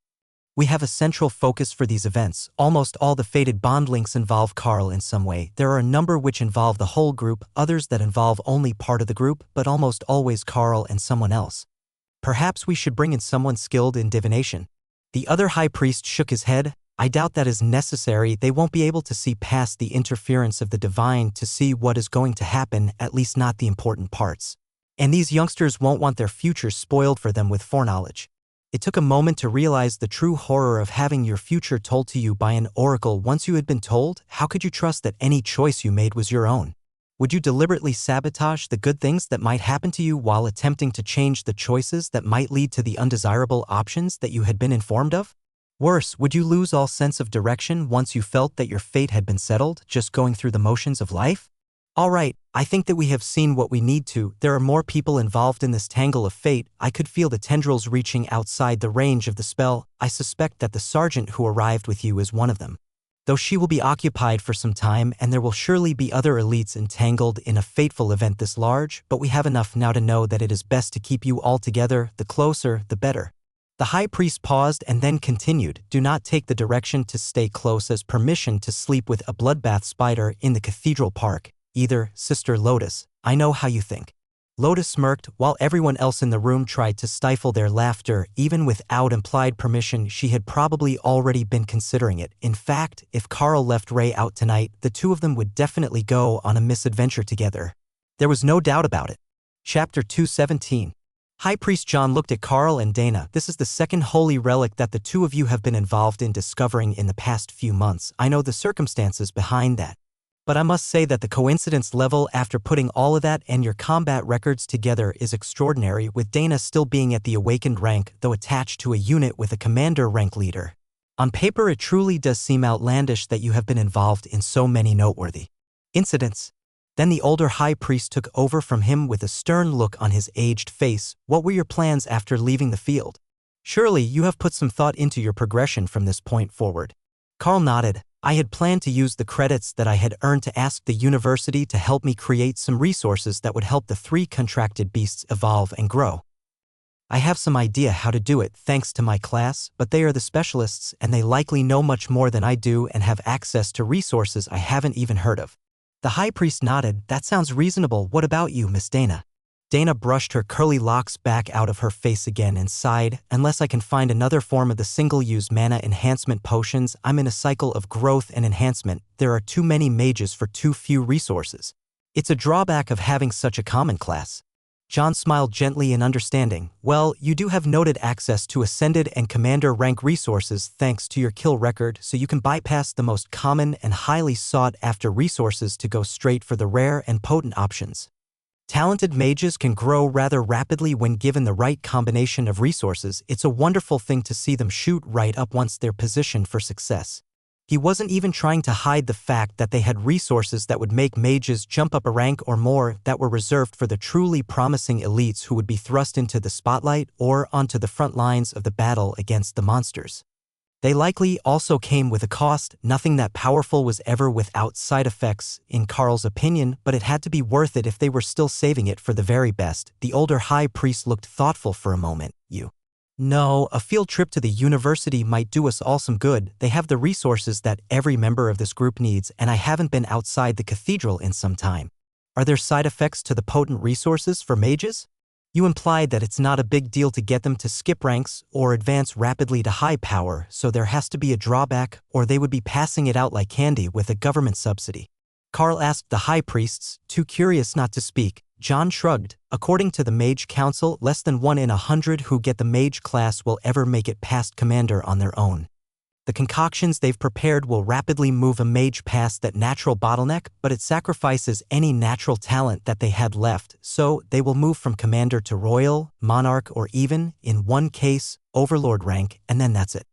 we have a central focus for these events. Almost all the fated bond links involve Carl in some way. There are a number which involve the whole group, others that involve only part of the group, but almost always Carl and someone else. Perhaps we should bring in someone skilled in divination. The other high priest shook his head. I doubt that is necessary. They won't be able to see past the interference of the divine to see what is going to happen, at least not the important parts. And these youngsters won't want their future spoiled for them with foreknowledge. It took a moment to realize the true horror of having your future told to you by an oracle. Once you had been told, how could you trust that any choice you made was your own? Would you deliberately sabotage the good things that might happen to you while attempting to change the choices that might lead to the undesirable options that you had been informed of? Worse, would you lose all sense of direction once you felt that your fate had been settled, just going through the motions of life? All right, I think that we have seen what we need to. There are more people involved in this tangle of fate. I could feel the tendrils reaching outside the range of the spell. I suspect that the sergeant who arrived with you is one of them, though she will be occupied for some time, and there will surely be other elites entangled in a fateful event this large, but we have enough now to know that it is best to keep you all together. The closer, the better. The high priest paused and then continued, do not take the direction to stay close as permission to sleep with a bloodbath spider in the cathedral park, either, Sister Lotus. I know how you think. Lotus smirked, while everyone else in the room tried to stifle their laughter. Even without implied permission, she had probably already been considering it. In fact, if Carl left Ray out tonight, the two of them would definitely go on a misadventure together. There was no doubt about it. Chapter 217. High Priest John looked at Carl and Dana. This is the second holy relic that the two of you have been involved in discovering in the past few months. I know the circumstances behind that, but I must say that the coincidence level after putting all of that and your combat records together is extraordinary, with Dana still being at the awakened rank, though attached to a unit with a commander rank leader. On paper, it truly does seem outlandish that you have been involved in so many noteworthy incidents. Then the older high priest took over from him with a stern look on his aged face. What were your plans after leaving the field? Surely you have put some thought into your progression from this point forward. Carl nodded. I had planned to use the credits that I had earned to ask the university to help me create some resources that would help the 3 contracted beasts evolve and grow. I have some idea how to do it thanks to my class, but they are the specialists and they likely know much more than I do and have access to resources I haven't even heard of. The high priest nodded. That sounds reasonable. What about you, Miss Dana? Dana brushed her curly locks back out of her face again and sighed. Unless I can find another form of the single-use mana enhancement potions, I'm in a cycle of growth and enhancement. There are too many mages for too few resources. It's a drawback of having such a common class. John smiled gently in understanding. Well, you do have noted access to Ascended and Commander rank resources thanks to your kill record, so you can bypass the most common and highly sought-after resources to go straight for the rare and potent options. Talented mages can grow rather rapidly when given the right combination of resources. It's a wonderful thing to see them shoot right up once they're positioned for success. He wasn't even trying to hide the fact that they had resources that would make mages jump up a rank or more, that were reserved for the truly promising elites who would be thrust into the spotlight or onto the front lines of the battle against the monsters. They likely also came with a cost. Nothing that powerful was ever without side effects, in Carl's opinion, but it had to be worth it if they were still saving it for the very best. The older high priest looked thoughtful for a moment. No, a field trip to the university might do us all some good. They have the resources that every member of this group needs, and I haven't been outside the cathedral in some time. Are there side effects to the potent resources for mages? You implied that it's not a big deal to get them to skip ranks or advance rapidly to high power, so there has to be a drawback, or they would be passing it out like candy with a government subsidy. Carl asked the high priests, too curious not to speak. John shrugged. According to the Mage Council, less than 1 in 100 who get the mage class will ever make it past commander on their own. The concoctions they've prepared will rapidly move a mage past that natural bottleneck, but it sacrifices any natural talent that they had left, so they will move from commander to royal, monarch, or even, in one case, overlord rank, and then that's it.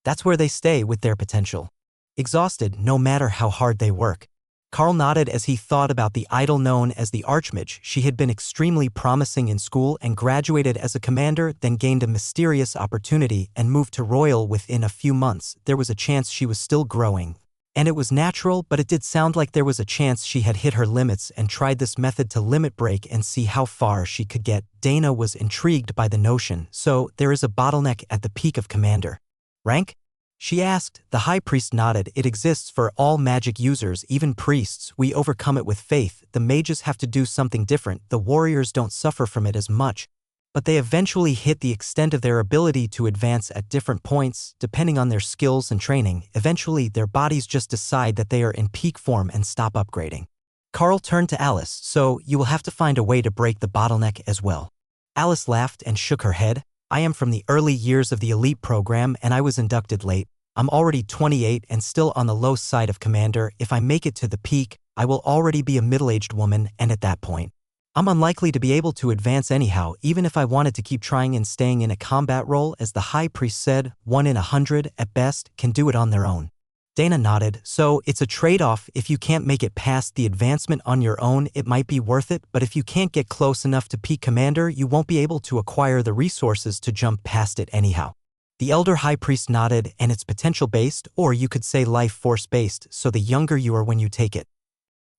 That's where they stay with their potential. Exhausted no matter how hard they work. Carl nodded as he thought about the idol known as the Archmage. She had been extremely promising in school and graduated as a commander, then gained a mysterious opportunity and moved to royal within a few months. There was a chance she was still growing. And it was natural, but it did sound like there was a chance she had hit her limits and tried this method to limit break and see how far she could get. Dana was intrigued by the notion. So there is a bottleneck at the peak of commander rank? She asked. The high priest nodded. It exists for all magic users, even priests. We overcome it with faith. The mages have to do something different. The warriors don't suffer from it as much. But they eventually hit the extent of their ability to advance at different points, depending on their skills and training. Eventually, their bodies just decide that they are in peak form and stop upgrading. Carl turned to Alice. So, you will have to find a way to break the bottleneck as well. Alice laughed and shook her head. I am from the early years of the elite program and I was inducted late. I'm already 28 and still on the low side of commander. If I make it to the peak, I will already be a middle-aged woman, and at that point, I'm unlikely to be able to advance anyhow, even if I wanted to keep trying and staying in a combat role. As the high priest said, 1 in 100, at best, can do it on their own. Dana nodded. So, it's a trade-off. If you can't make it past the advancement on your own, it might be worth it, but if you can't get close enough to peak commander, you won't be able to acquire the resources to jump past it anyhow. The elder high priest nodded, and it's potential-based, or you could say life force-based, so the younger you are when you take it,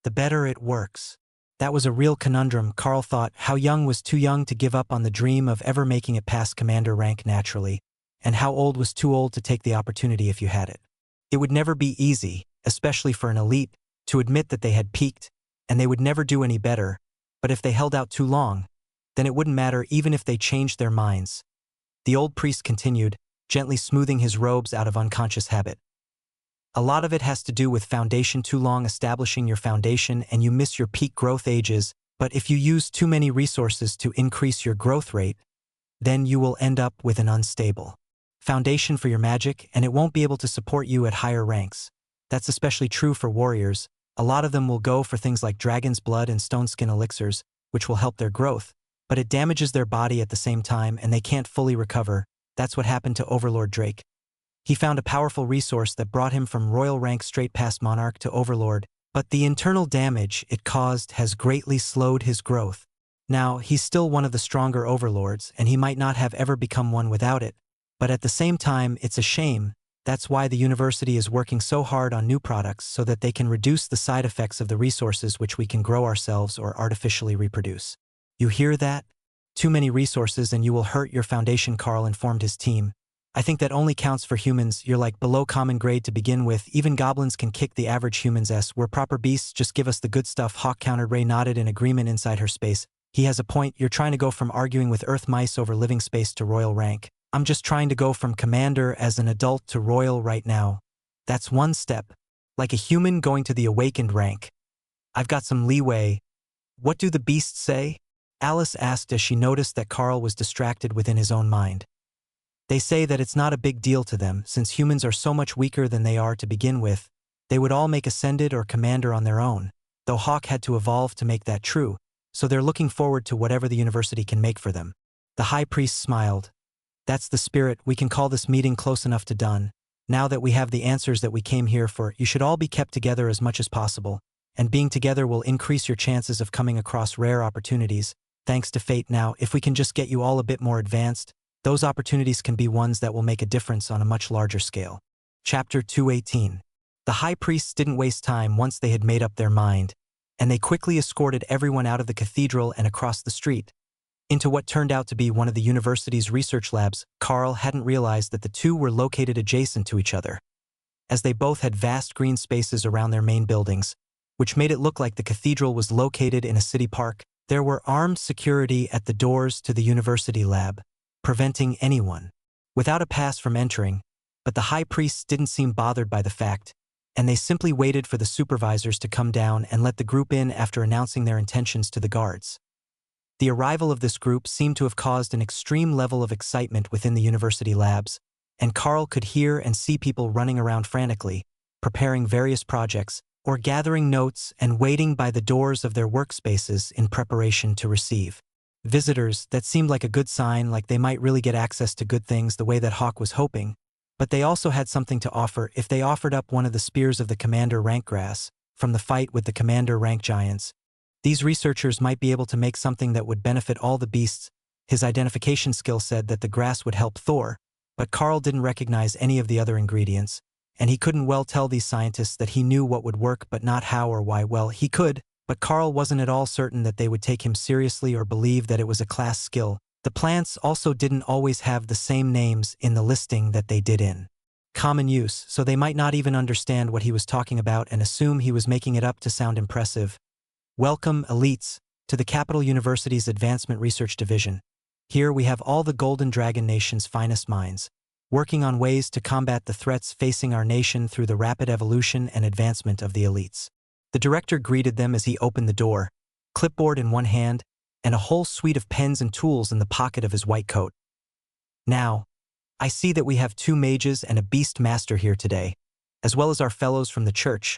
the better it works. That was a real conundrum. Carl thought how young was too young to give up on the dream of ever making it past commander rank naturally, and how old was too old to take the opportunity if you had it. It would never be easy, especially for an elite, to admit that they had peaked, and they would never do any better, but if they held out too long, then it wouldn't matter even if they changed their minds. The old priest continued, gently smoothing his robes out of unconscious habit. A lot of it has to do with foundation. Too long establishing your foundation and you miss your peak growth ages, but if you use too many resources to increase your growth rate, then you will end up with an unstable foundation for your magic and it won't be able to support you at higher ranks. That's especially true for warriors. A lot of them will go for things like dragon's blood and stone skin elixirs, which will help their growth, but it damages their body at the same time and they can't fully recover. That's what happened to Overlord Drake. He found a powerful resource that brought him from royal rank straight past monarch to overlord, but the internal damage it caused has greatly slowed his growth. Now, he's still one of the stronger overlords, and he might not have ever become one without it, but at the same time, it's a shame. That's why the university is working so hard on new products so that they can reduce the side effects of the resources which we can grow ourselves or artificially reproduce. You hear that? Too many resources and you will hurt your foundation. Carl informed his team. I think that only counts for humans. You're like below common grade to begin with. Even goblins can kick the average human's ass. We're proper beasts. Just give us the good stuff. Hawk countered. Ray nodded in agreement inside her space. He has a point. You're trying to go from arguing with earth mice over living space to royal rank. I'm just trying to go from commander as an adult to royal right now. That's one step. Like a human going to the awakened rank. I've got some leeway. What do the beasts say? Alice asked as she noticed that Carl was distracted within his own mind. They say that it's not a big deal to them, since humans are so much weaker than they are to begin with. They would all make ascended or commander on their own, though Hawk had to evolve to make that true, so they're looking forward to whatever the university can make for them. The high priest smiled. That's the spirit. We can call this meeting close enough to done. Now that we have the answers that we came here for, you should all be kept together as much as possible, and being together will increase your chances of coming across rare opportunities. Thanks to fate now, if we can just get you all a bit more advanced, Those opportunities can be ones that will make a difference on a much larger scale. Chapter 218. The high priests didn't waste time once they had made up their mind, and they quickly escorted everyone out of the cathedral and across the street, into what turned out to be one of the university's research labs. Carl hadn't realized that the two were located adjacent to each other, as they both had vast green spaces around their main buildings, which made it look like the cathedral was located in a city park. There were armed security at the doors to the university lab, preventing anyone without a pass from entering, but the high priests didn't seem bothered by the fact, and they simply waited for the supervisors to come down and let the group in after announcing their intentions to the guards. The arrival of this group seemed to have caused an extreme level of excitement within the university labs, and Carl could hear and see people running around frantically, preparing various projects, or gathering notes and waiting by the doors of their workspaces in preparation to receive visitors. That seemed like a good sign, like they might really get access to good things the way that Hawk was hoping, but they also had something to offer if they offered up one of the spears of the Commander Rank Grass from the fight with the Commander Rank Giants. These researchers might be able to make something that would benefit all the beasts. His identification skill said that the grass would help Thor, but Carl didn't recognize any of the other ingredients, and he couldn't well tell these scientists that he knew what would work but not how or why. Well, he could, but Carl wasn't at all certain that they would take him seriously or believe that it was a class skill. The plants also didn't always have the same names in the listing that they did in common use, so they might not even understand what he was talking about and assume he was making it up to sound impressive. Welcome, elites, to the Capital University's Advancement Research Division. Here we have all the Golden Dragon Nation's finest minds, working on ways to combat the threats facing our nation through the rapid evolution and advancement of the elites. The director greeted them as he opened the door, clipboard in one hand, and a whole suite of pens and tools in the pocket of his white coat. Now, I see that we have 2 mages and a Beastmaster here today, as well as our fellows from the church.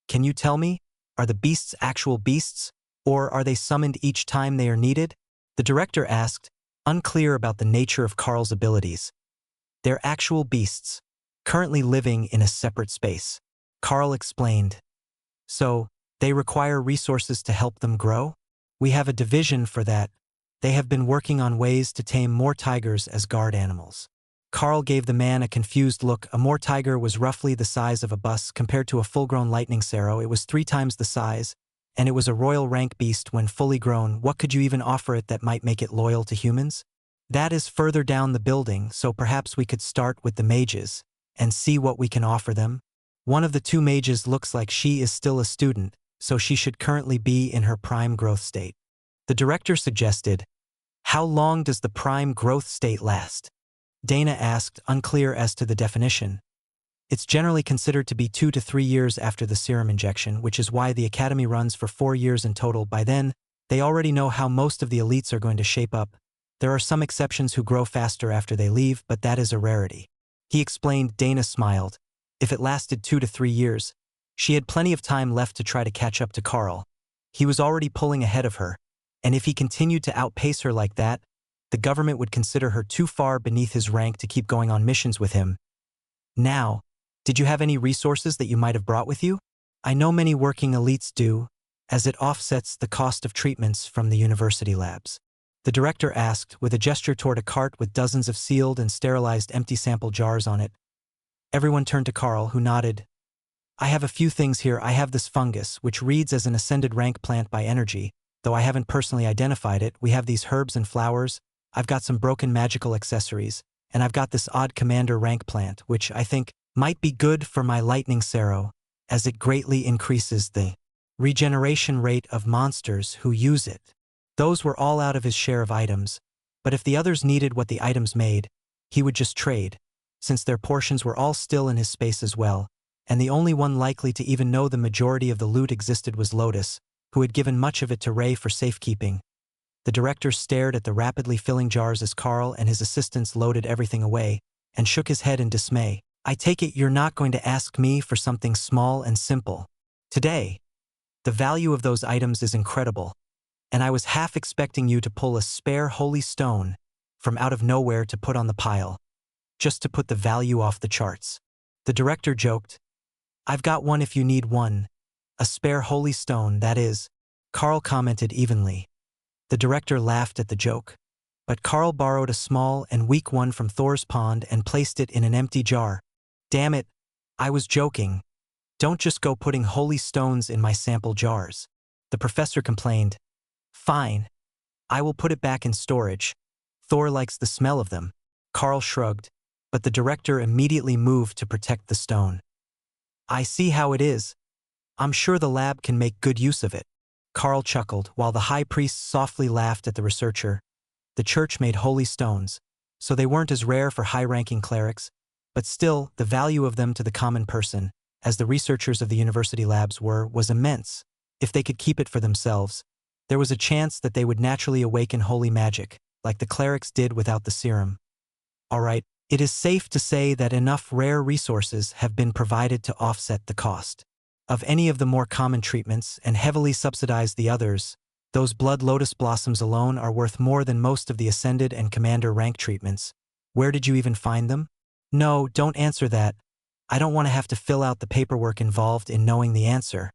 Can you tell me, are the beasts actual beasts, or are they summoned each time they are needed? The director asked, unclear about the nature of Carl's abilities. They're actual beasts, currently living in a separate space. Carl explained. So, they require resources to help them grow? We have a division for that. They have been working on ways to tame more tigers as guard animals. Carl gave the man a confused look. A moor tiger was roughly the size of a bus compared to a full-grown lightning sarrow. It was 3 times the size, and it was a royal rank beast when fully grown. What could you even offer it that might make it loyal to humans? That is further down the building, so perhaps we could start with the mages and see what we can offer them. One of the 2 mages looks like she is still a student, so she should currently be in her prime growth state. The director suggested, how long does the prime growth state last? Dana asked, unclear as to the definition. It's generally considered to be 2 to 3 years after the serum injection, which is why the academy runs for 4 years in total. By then, they already know how most of the elites are going to shape up. There are some exceptions who grow faster after they leave, but that is a rarity. He explained. Dana smiled. If it lasted 2 to 3 years, she had plenty of time left to try to catch up to Carl. He was already pulling ahead of her, and if he continued to outpace her like that, the government would consider her too far beneath his rank to keep going on missions with him. Now, did you have any resources that you might have brought with you? I know many working elites do, as it offsets the cost of treatments from the university labs. The director asked, with a gesture toward a cart with dozens of sealed and sterilized empty sample jars on it. Everyone turned to Carl, who nodded. I have a few things here. I have this fungus, which reads as an ascended rank plant by energy, though I haven't personally identified it. We have these herbs and flowers. I've got some broken magical accessories, and I've got this odd commander rank plant, which I think might be good for my lightning sarrow, as it greatly increases the regeneration rate of monsters who use it. Those were all out of his share of items, but if the others needed what the items made, he would just trade, since their portions were all still in his space as well, and the only one likely to even know the majority of the loot existed was Lotus, who had given much of it to Ray for safekeeping. The director stared at the rapidly filling jars as Carl and his assistants loaded everything away, and shook his head in dismay. I take it you're not going to ask me for something small and simple. Today, the value of those items is incredible, and I was half expecting you to pull a spare holy stone from out of nowhere to put on the pile, just to put the value off the charts. The director joked, I've got one if you need one. A spare holy stone, that is. Carl commented evenly. The director laughed at the joke. But Carl borrowed a small and weak one from Thor's pond and placed it in an empty jar. Damn it, I was joking. Don't just go putting holy stones in my sample jars. The professor complained. Fine. I will put it back in storage. Thor likes the smell of them. Carl shrugged, but the director immediately moved to protect the stone. I see how it is. I'm sure the lab can make good use of it. Carl chuckled, while the high priest softly laughed at the researcher. The church made holy stones, so they weren't as rare for high-ranking clerics, but still, the value of them to the common person, as the researchers of the university labs were, was immense. If they could keep it for themselves, there was a chance that they would naturally awaken holy magic, like the clerics did without the serum. All right, it is safe to say that enough rare resources have been provided to offset the cost of any of the more common treatments and heavily subsidize the others. Those blood lotus blossoms alone are worth more than most of the ascended and commander rank treatments. Where did you even find them? No, don't answer that. I don't want to have to fill out the paperwork involved in knowing the answer.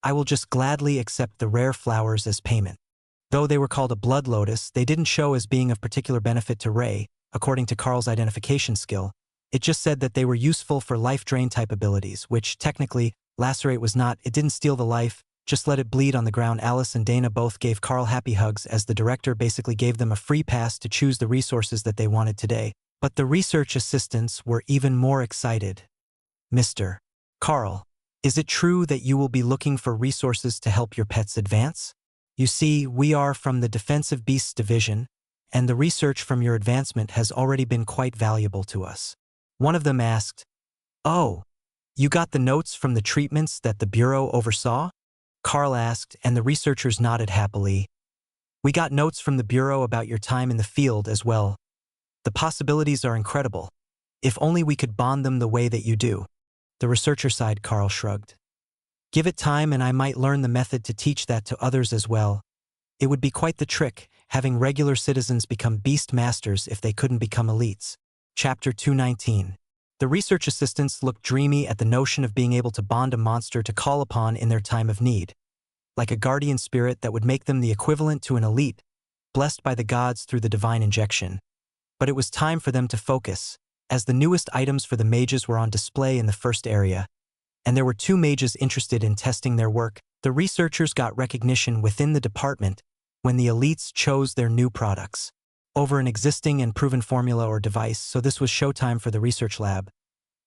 I will just gladly accept the rare flowers as payment. Though they were called a blood lotus, they didn't show as being of particular benefit to Ray, according to Carl's identification skill. It just said that they were useful for life drain type abilities, which, technically, lacerate was not. It didn't steal the life, just let it bleed on the ground. Alice and Dana both gave Carl happy hugs as the director basically gave them a free pass to choose the resources that they wanted today. But the research assistants were even more excited. Mr. Carl, is it true that you will be looking for resources to help your pets advance? You see, we are from the Defensive Beasts Division, and the research from your advancement has already been quite valuable to us. One of them asked, Oh, you got the notes from the treatments that the Bureau oversaw? Carl asked, and the researchers nodded happily. We got notes from the Bureau about your time in the field as well. The possibilities are incredible. If only we could bond them the way that you do. The researcher sighed. Carl shrugged. Give it time and I might learn the method to teach that to others as well. It would be quite the trick, having regular citizens become Beastmasters if they couldn't become elites. Chapter 219. The research assistants looked dreamy at the notion of being able to bond a monster to call upon in their time of need. Like a guardian spirit that would make them the equivalent to an elite, blessed by the gods through the divine injection. But it was time for them to focus, as the newest items for the mages were on display in the first area, and there were 2 mages interested in testing their work. The researchers got recognition within the department when the elites chose their new products over an existing and proven formula or device, so this was showtime for the research lab.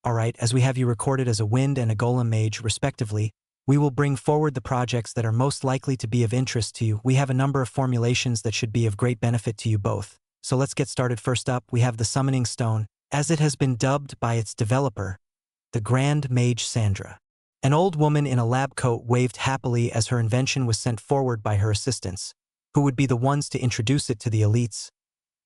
Alright, as we have you recorded as a wind and a golem mage, respectively, we will bring forward the projects that are most likely to be of interest to you. We have a number of formulations that should be of great benefit to you both. So let's get started. First up, we have the Summoning Stone, as it has been dubbed by its developer, the Grand Mage Sandra. An old woman in a lab coat waved happily as her invention was sent forward by her assistants, who would be the ones to introduce it to the elites.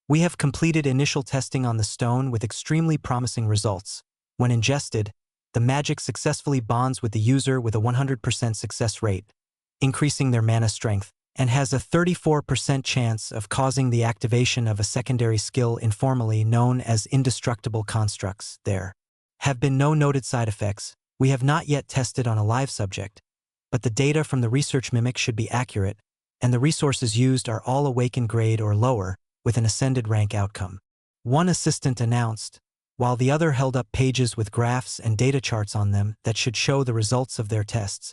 We have completed initial testing on the stone with extremely promising results. When ingested, the magic successfully bonds with the user with a 100% success rate, increasing their mana strength, and has a 34% chance of causing the activation of a secondary skill informally known as indestructible constructs. There have been no noted side effects. We have not yet tested on a live subject, but the data from the research mimic should be accurate, and the resources used are all awakened grade or lower, with an ascended rank outcome. One assistant announced, while the other held up pages with graphs and data charts on them that should show the results of their tests.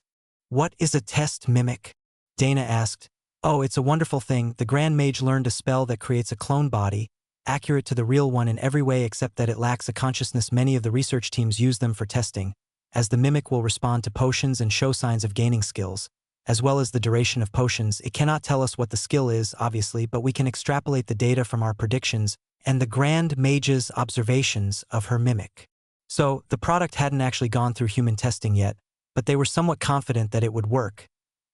What is a test mimic? Dana asked. Oh, it's a wonderful thing. The Grand Mage learned a spell that creates a clone body, accurate to the real one in every way except that it lacks a consciousness. Many of the research teams use them for testing, as the mimic will respond to potions and show signs of gaining skills, as well as the duration of potions. It cannot tell us what the skill is, obviously, but we can extrapolate the data from our predictions and the Grand Mage's observations of her mimic. So, the product hadn't actually gone through human testing yet, but they were somewhat confident that it would work.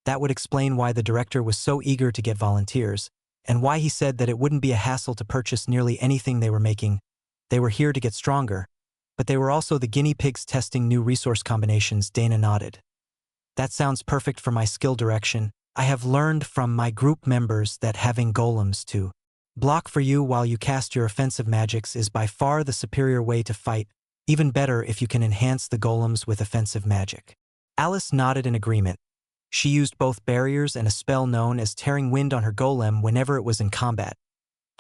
That would explain why the director was so eager to get volunteers, and why he said that it wouldn't be a hassle to purchase nearly anything they were making. They were here to get stronger, but they were also the guinea pigs testing new resource combinations. Dana nodded. That sounds perfect for my skill direction. I have learned from my group members that having golems to block for you while you cast your offensive magics is by far the superior way to fight, even better if you can enhance the golems with offensive magic. Alice nodded in agreement. She used both barriers and a spell known as Tearing Wind on her golem whenever it was in combat.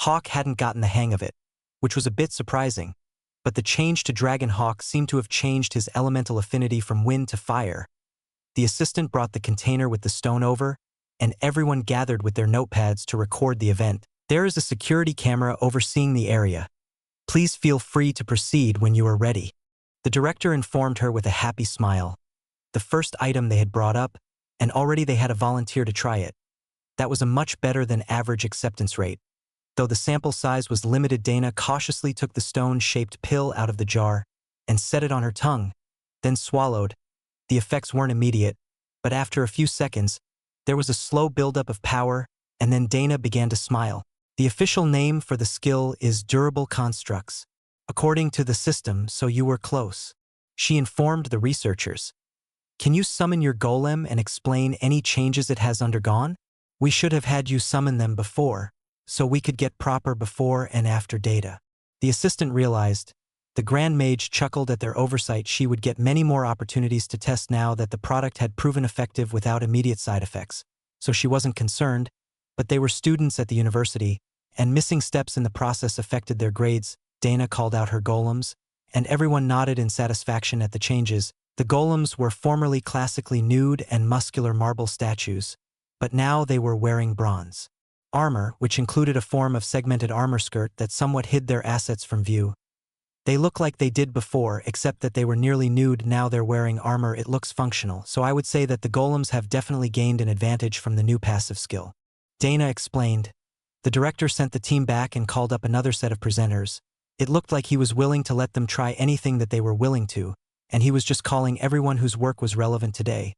Hawk hadn't gotten the hang of it, which was a bit surprising. But the change to Dragon Hawk seemed to have changed his elemental affinity from wind to fire. The assistant brought the container with the stone over, and everyone gathered with their notepads to record the event. There is a security camera overseeing the area. Please feel free to proceed when you are ready. The director informed her with a happy smile. The first item they had brought up, and already they had a volunteer to try it. That was a much better than average acceptance rate. Though the sample size was limited, Dana cautiously took the stone-shaped pill out of the jar and set it on her tongue, then swallowed. The effects weren't immediate, but after a few seconds, there was a slow buildup of power, and then Dana began to smile. The official name for the skill is Durable Constructs. According to the system, so you were close. She informed the researchers. Can you summon your golem and explain any changes it has undergone? We should have had you summon them before, so we could get proper before and after data. The assistant realized. The Grand Mage chuckled at their oversight. She would get many more opportunities to test now that the product had proven effective without immediate side effects, so she wasn't concerned, but they were students at the university, and missing steps in the process affected their grades. Dana called out her golems, and everyone nodded in satisfaction at the changes. The golems were formerly classically nude and muscular marble statues, but now they were wearing bronze armor, which included a form of segmented armor skirt that somewhat hid their assets from view. They look like they did before, except that they were nearly nude. Now they're wearing armor. It looks functional, so I would say that the golems have definitely gained an advantage from the new passive skill. Dana explained. The director sent the team back and called up another set of presenters. It looked like he was willing to let them try anything that they were willing to, and he was just calling everyone whose work was relevant today.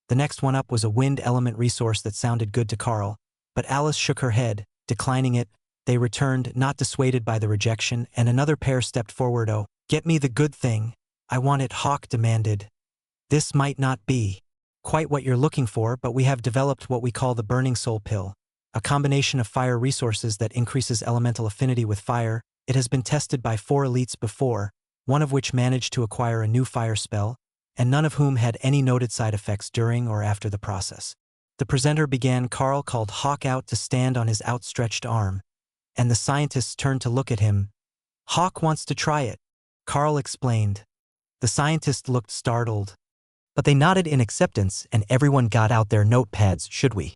The next one up was a wind element resource that sounded good to Carl, but Alice shook her head, declining it. They returned, not dissuaded by the rejection, and another pair stepped forward. Oh, get me the good thing. I want it, Hawk demanded. This might not be quite what you're looking for, but we have developed what we call the Burning Soul Pill, a combination of fire resources that increases elemental affinity with fire. It has been tested by 4 elites before, one of which managed to acquire a new fire spell, and none of whom had any noted side effects during or after the process. The presenter began. Carl called Hawk out to stand on his outstretched arm, and the scientists turned to look at him. Hawk wants to try it, Carl explained. The scientists looked startled, but they nodded in acceptance, and everyone got out their notepads. Should we?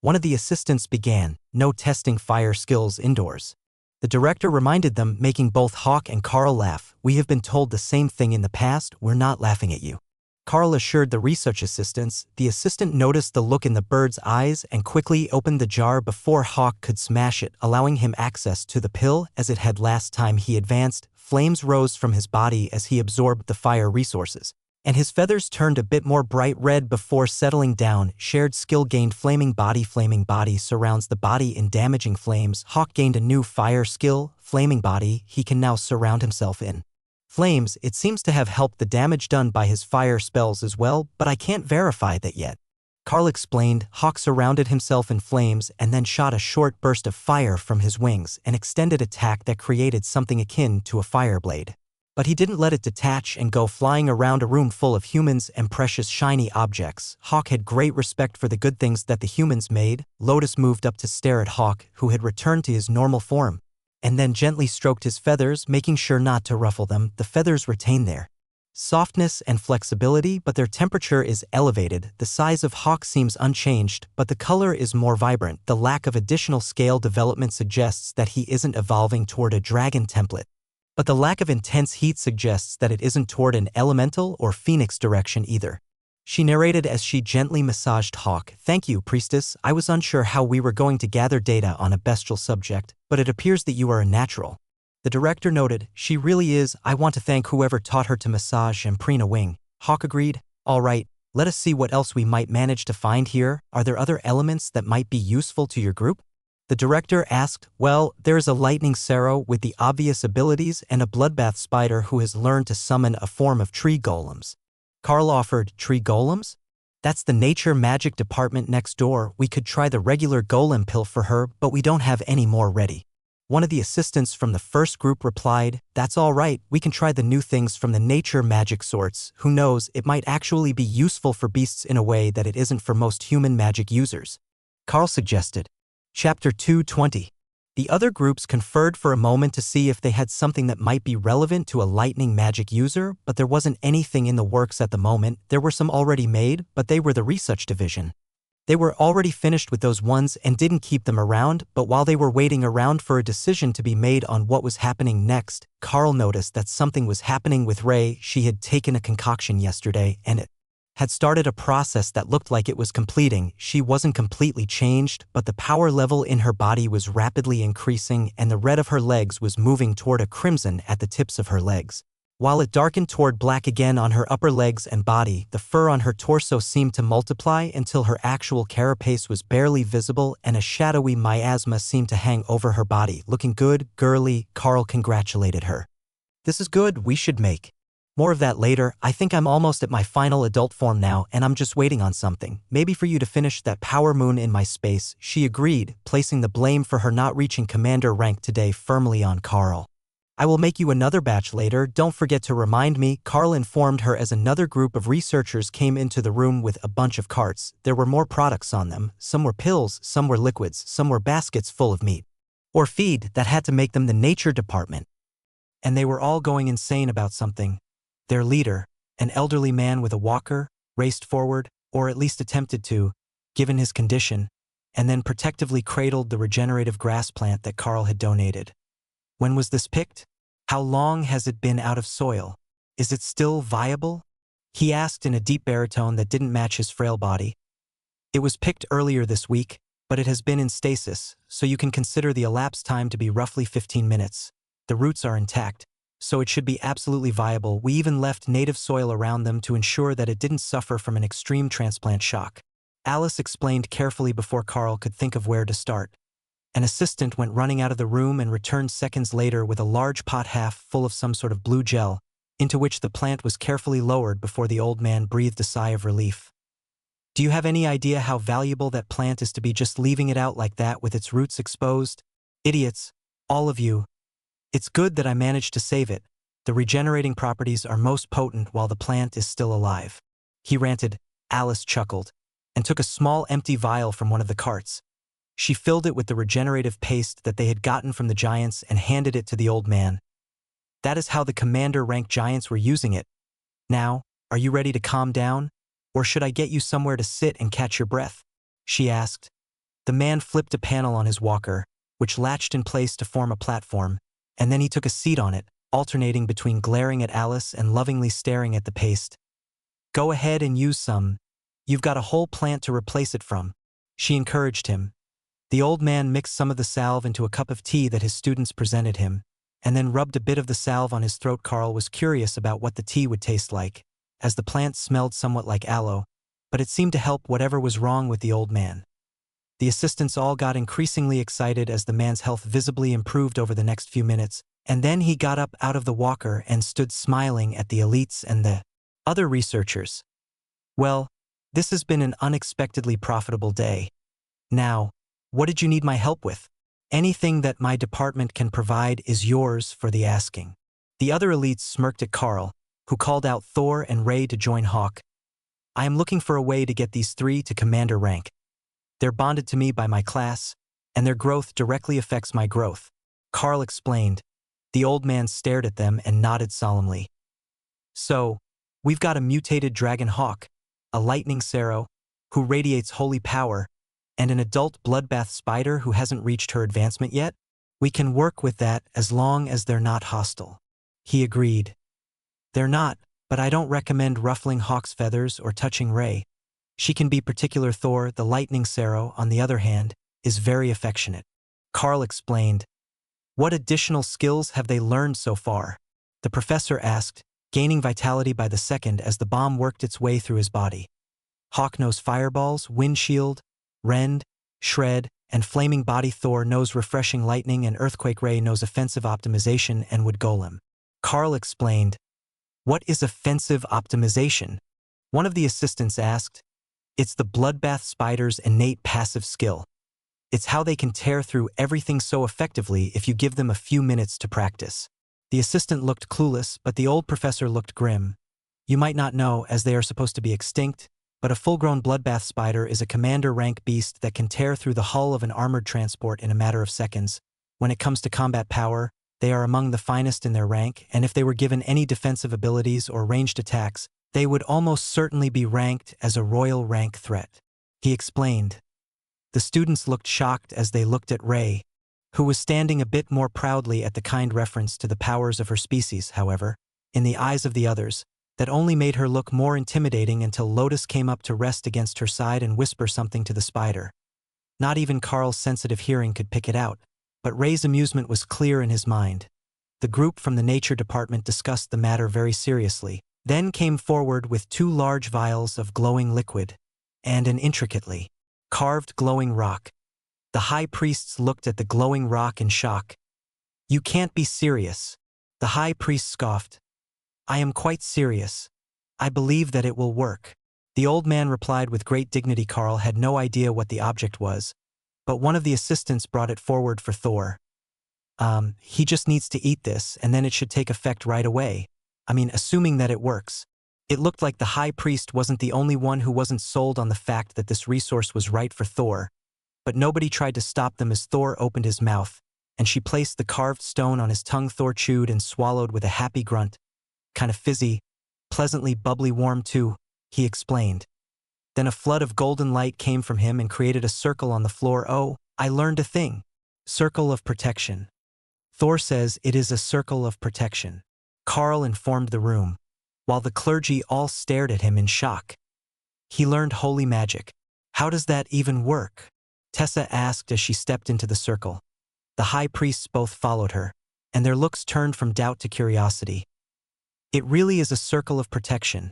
One of the assistants began. No testing fire skills indoors. The director reminded them, making both Hawk and Carl laugh. We have been told the same thing in the past. We're not laughing at you. Carl assured the research assistants. The assistant noticed the look in the bird's eyes and quickly opened the jar before Hawk could smash it, allowing him access to the pill as it had last time he advanced. Flames rose from his body as he absorbed the fire resources, and his feathers turned a bit more bright red before settling down. Shared skill gained. Flaming Body. Flaming Body surrounds the body in damaging flames. Hawk gained a new fire skill, Flaming Body. He can now surround himself in flames. It seems to have helped the damage done by his fire spells as well, but I can't verify that yet. Carl explained. Hawk surrounded himself in flames and then shot a short burst of fire from his wings, an extended attack that created something akin to a fire blade. But he didn't let it detach and go flying around a room full of humans and precious shiny objects. Hawk had great respect for the good things that the humans made. Lotus moved up to stare at Hawk, who had returned to his normal form, and then gently stroked his feathers, making sure not to ruffle them. The feathers retain their softness and flexibility, but their temperature is elevated. The size of Hawk seems unchanged, but the color is more vibrant. The lack of additional scale development suggests that he isn't evolving toward a dragon template, but the lack of intense heat suggests that it isn't toward an elemental or phoenix direction either. She narrated as she gently massaged Hawk. Thank you, priestess. I was unsure how we were going to gather data on a bestial subject, but it appears that you are a natural. The director noted. She really is. I want to thank whoever taught her to massage and preen a wing. Hawk agreed. All right, let us see what else we might manage to find here. Are there other elements that might be useful to your group? The director asked. Well, there is a lightning Sero with the obvious abilities and a bloodbath spider who has learned to summon a form of tree golems. Carl offered. Tree golems? That's the nature magic department next door. We could try the regular golem pill for her, but we don't have any more ready. One of the assistants from the first group replied. That's all right, we can try the new things from the nature magic sorts. Who knows, it might actually be useful for beasts in a way that it isn't for most human magic users. Carl suggested. Chapter 220. The other groups conferred for a moment to see if they had something that might be relevant to a lightning magic user, but there wasn't anything in the works at the moment. There were some already made, but they were the research division. They were already finished with those ones and didn't keep them around, but while they were waiting around for a decision to be made on what was happening next, Carl noticed that something was happening with Ray. She had taken a concoction yesterday, and it had started a process that looked like it was completing. She wasn't completely changed, but the power level in her body was rapidly increasing, and the red of her legs was moving toward a crimson at the tips of her legs. While it darkened toward black again on her upper legs and body, the fur on her torso seemed to multiply until her actual carapace was barely visible and a shadowy miasma seemed to hang over her body. Looking good, girly, Carl congratulated her. This is good, we should make more of that later. I think I'm almost at my final adult form now and I'm just waiting on something. Maybe for you to finish that power moon in my space, she agreed, placing the blame for her not reaching commander rank today firmly on Carl. I will make you another batch later, don't forget to remind me, Carl informed her as another group of researchers came into the room with a bunch of carts. There were more products on them, some were pills, some were liquids, some were baskets full of meat or feed that had to make them the nature department. And they were all going insane about something. Their leader, an elderly man with a walker, raced forward, or at least attempted to, given his condition, and then protectively cradled the regenerative grass plant that Carl had donated. When was this picked? How long has it been out of soil? Is it still viable? He asked in a deep baritone that didn't match his frail body. It was picked earlier this week, but it has been in stasis, so you can consider the elapsed time to be roughly 15 minutes. The roots are intact, so it should be absolutely viable. We even left native soil around them to ensure that it didn't suffer from an extreme transplant shock. Alice explained carefully before Carl could think of where to start. An assistant went running out of the room and returned seconds later with a large pot half full of some sort of blue gel, into which the plant was carefully lowered before the old man breathed a sigh of relief. Do you have any idea how valuable that plant is to be just leaving it out like that with its roots exposed? Idiots, all of you. It's good that I managed to save it. The regenerating properties are most potent while the plant is still alive. He ranted. Alice chuckled and took a small empty vial from one of the carts. She filled it with the regenerative paste that they had gotten from the giants and handed it to the old man. That is how the commander-rank giants were using it. Now, are you ready to calm down? Or should I get you somewhere to sit and catch your breath? She asked. The man flipped a panel on his walker, which latched in place to form a platform, and then he took a seat on it, alternating between glaring at Alice and lovingly staring at the paste. Go ahead and use some. You've got a whole plant to replace it from. She encouraged him. The old man mixed some of the salve into a cup of tea that his students presented him, and then rubbed a bit of the salve on his throat. Carl was curious about what the tea would taste like, as the plant smelled somewhat like aloe, but it seemed to help whatever was wrong with the old man. The assistants all got increasingly excited as the man's health visibly improved over the next few minutes, and then he got up out of the walker and stood smiling at the elites and the other researchers. Well, this has been an unexpectedly profitable day. Now, what did you need my help with? Anything that my department can provide is yours for the asking. The other elites smirked at Carl, who called out Thor and Ray to join Hawk. I am looking for a way to get these three to commander rank. They're bonded to me by my class, and their growth directly affects my growth. Carl explained. The old man stared at them and nodded solemnly. So, we've got a mutated dragon hawk, a lightning sparrow, who radiates holy power, and an adult bloodbath spider who hasn't reached her advancement yet? We can work with that as long as they're not hostile. He agreed. They're not, but I don't recommend ruffling Hawk's feathers or touching Ray. She can be particular. Thor, the lightning sparrow, on the other hand, is very affectionate. Carl explained. What additional skills have they learned so far? The professor asked, gaining vitality by the second as the bomb worked its way through his body. Hawk knows fireballs, windshield, rend, shred, and flaming body. Thor knows refreshing lightning, and earthquake. Ray knows offensive optimization and wood golem. Carl explained. What is offensive optimization? One of the assistants asked. It's the bloodbath spider's innate passive skill. It's how they can tear through everything so effectively if you give them a few minutes to practice. The assistant looked clueless, but the old professor looked grim. You might not know, as they are supposed to be extinct, but a full-grown bloodbath spider is a commander-rank beast that can tear through the hull of an armored transport in a matter of seconds. When it comes to combat power, they are among the finest in their rank, and if they were given any defensive abilities or ranged attacks, they would almost certainly be ranked as a royal rank threat. He explained. The students looked shocked as they looked at Ray, who was standing a bit more proudly at the kind reference to the powers of her species, however, in the eyes of the others, that only made her look more intimidating until Lotus came up to rest against her side and whisper something to the spider. Not even Carl's sensitive hearing could pick it out, but Ray's amusement was clear in his mind. The group from the nature department discussed the matter very seriously, then came forward with 2 large vials of glowing liquid and an intricately carved glowing rock. The high priests looked at the glowing rock in shock. "You can't be serious," the high priest scoffed. "I am quite serious. I believe that it will work." The old man replied with great dignity. Carl had no idea what the object was, but one of the assistants brought it forward for Thor. He just needs to eat this, and then it should take effect right away. Assuming that it works." It looked like the high priest wasn't the only one who wasn't sold on the fact that this resource was right for Thor, but nobody tried to stop them as Thor opened his mouth, and she placed the carved stone on his tongue. Thor chewed and swallowed with a happy grunt. "Kind of fizzy, pleasantly bubbly warm too," he explained. Then a flood of golden light came from him and created a circle on the floor. "Oh, I learned a thing. Circle of protection. Thor says it is a circle of protection," Carl informed the room, while the clergy all stared at him in shock. "He learned holy magic. How does that even work?" Tessa asked as she stepped into the circle. The high priests both followed her, and their looks turned from doubt to curiosity. "It really is a circle of protection.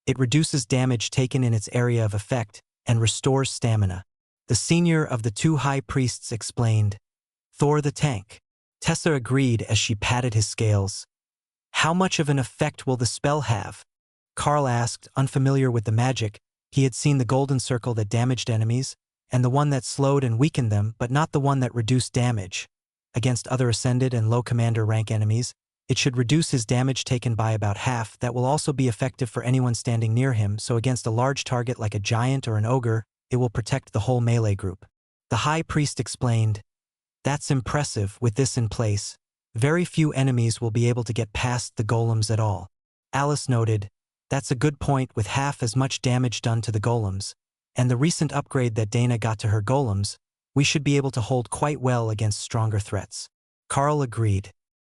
It reduces damage taken in its area of effect and restores stamina," the senior of the 2 high priests explained. "Thor the tank." Tessa agreed as she patted his scales. "How much of an effect will the spell have?" Carl asked, unfamiliar with the magic. He had seen the golden circle that damaged enemies, and the one that slowed and weakened them, but not the one that reduced damage. Against other ascended and low commander rank enemies, it should reduce his damage taken by about half. That will also be effective for anyone standing near him, so against a large target like a giant or an ogre, it will protect the whole melee group. The high priest explained. "That's impressive. With this in place, very few enemies will be able to get past the golems at all." Alice noted, "That's a good point. With half as much damage done to the golems, and the recent upgrade that Dana got to her golems, we should be able to hold quite well against stronger threats." Carl agreed.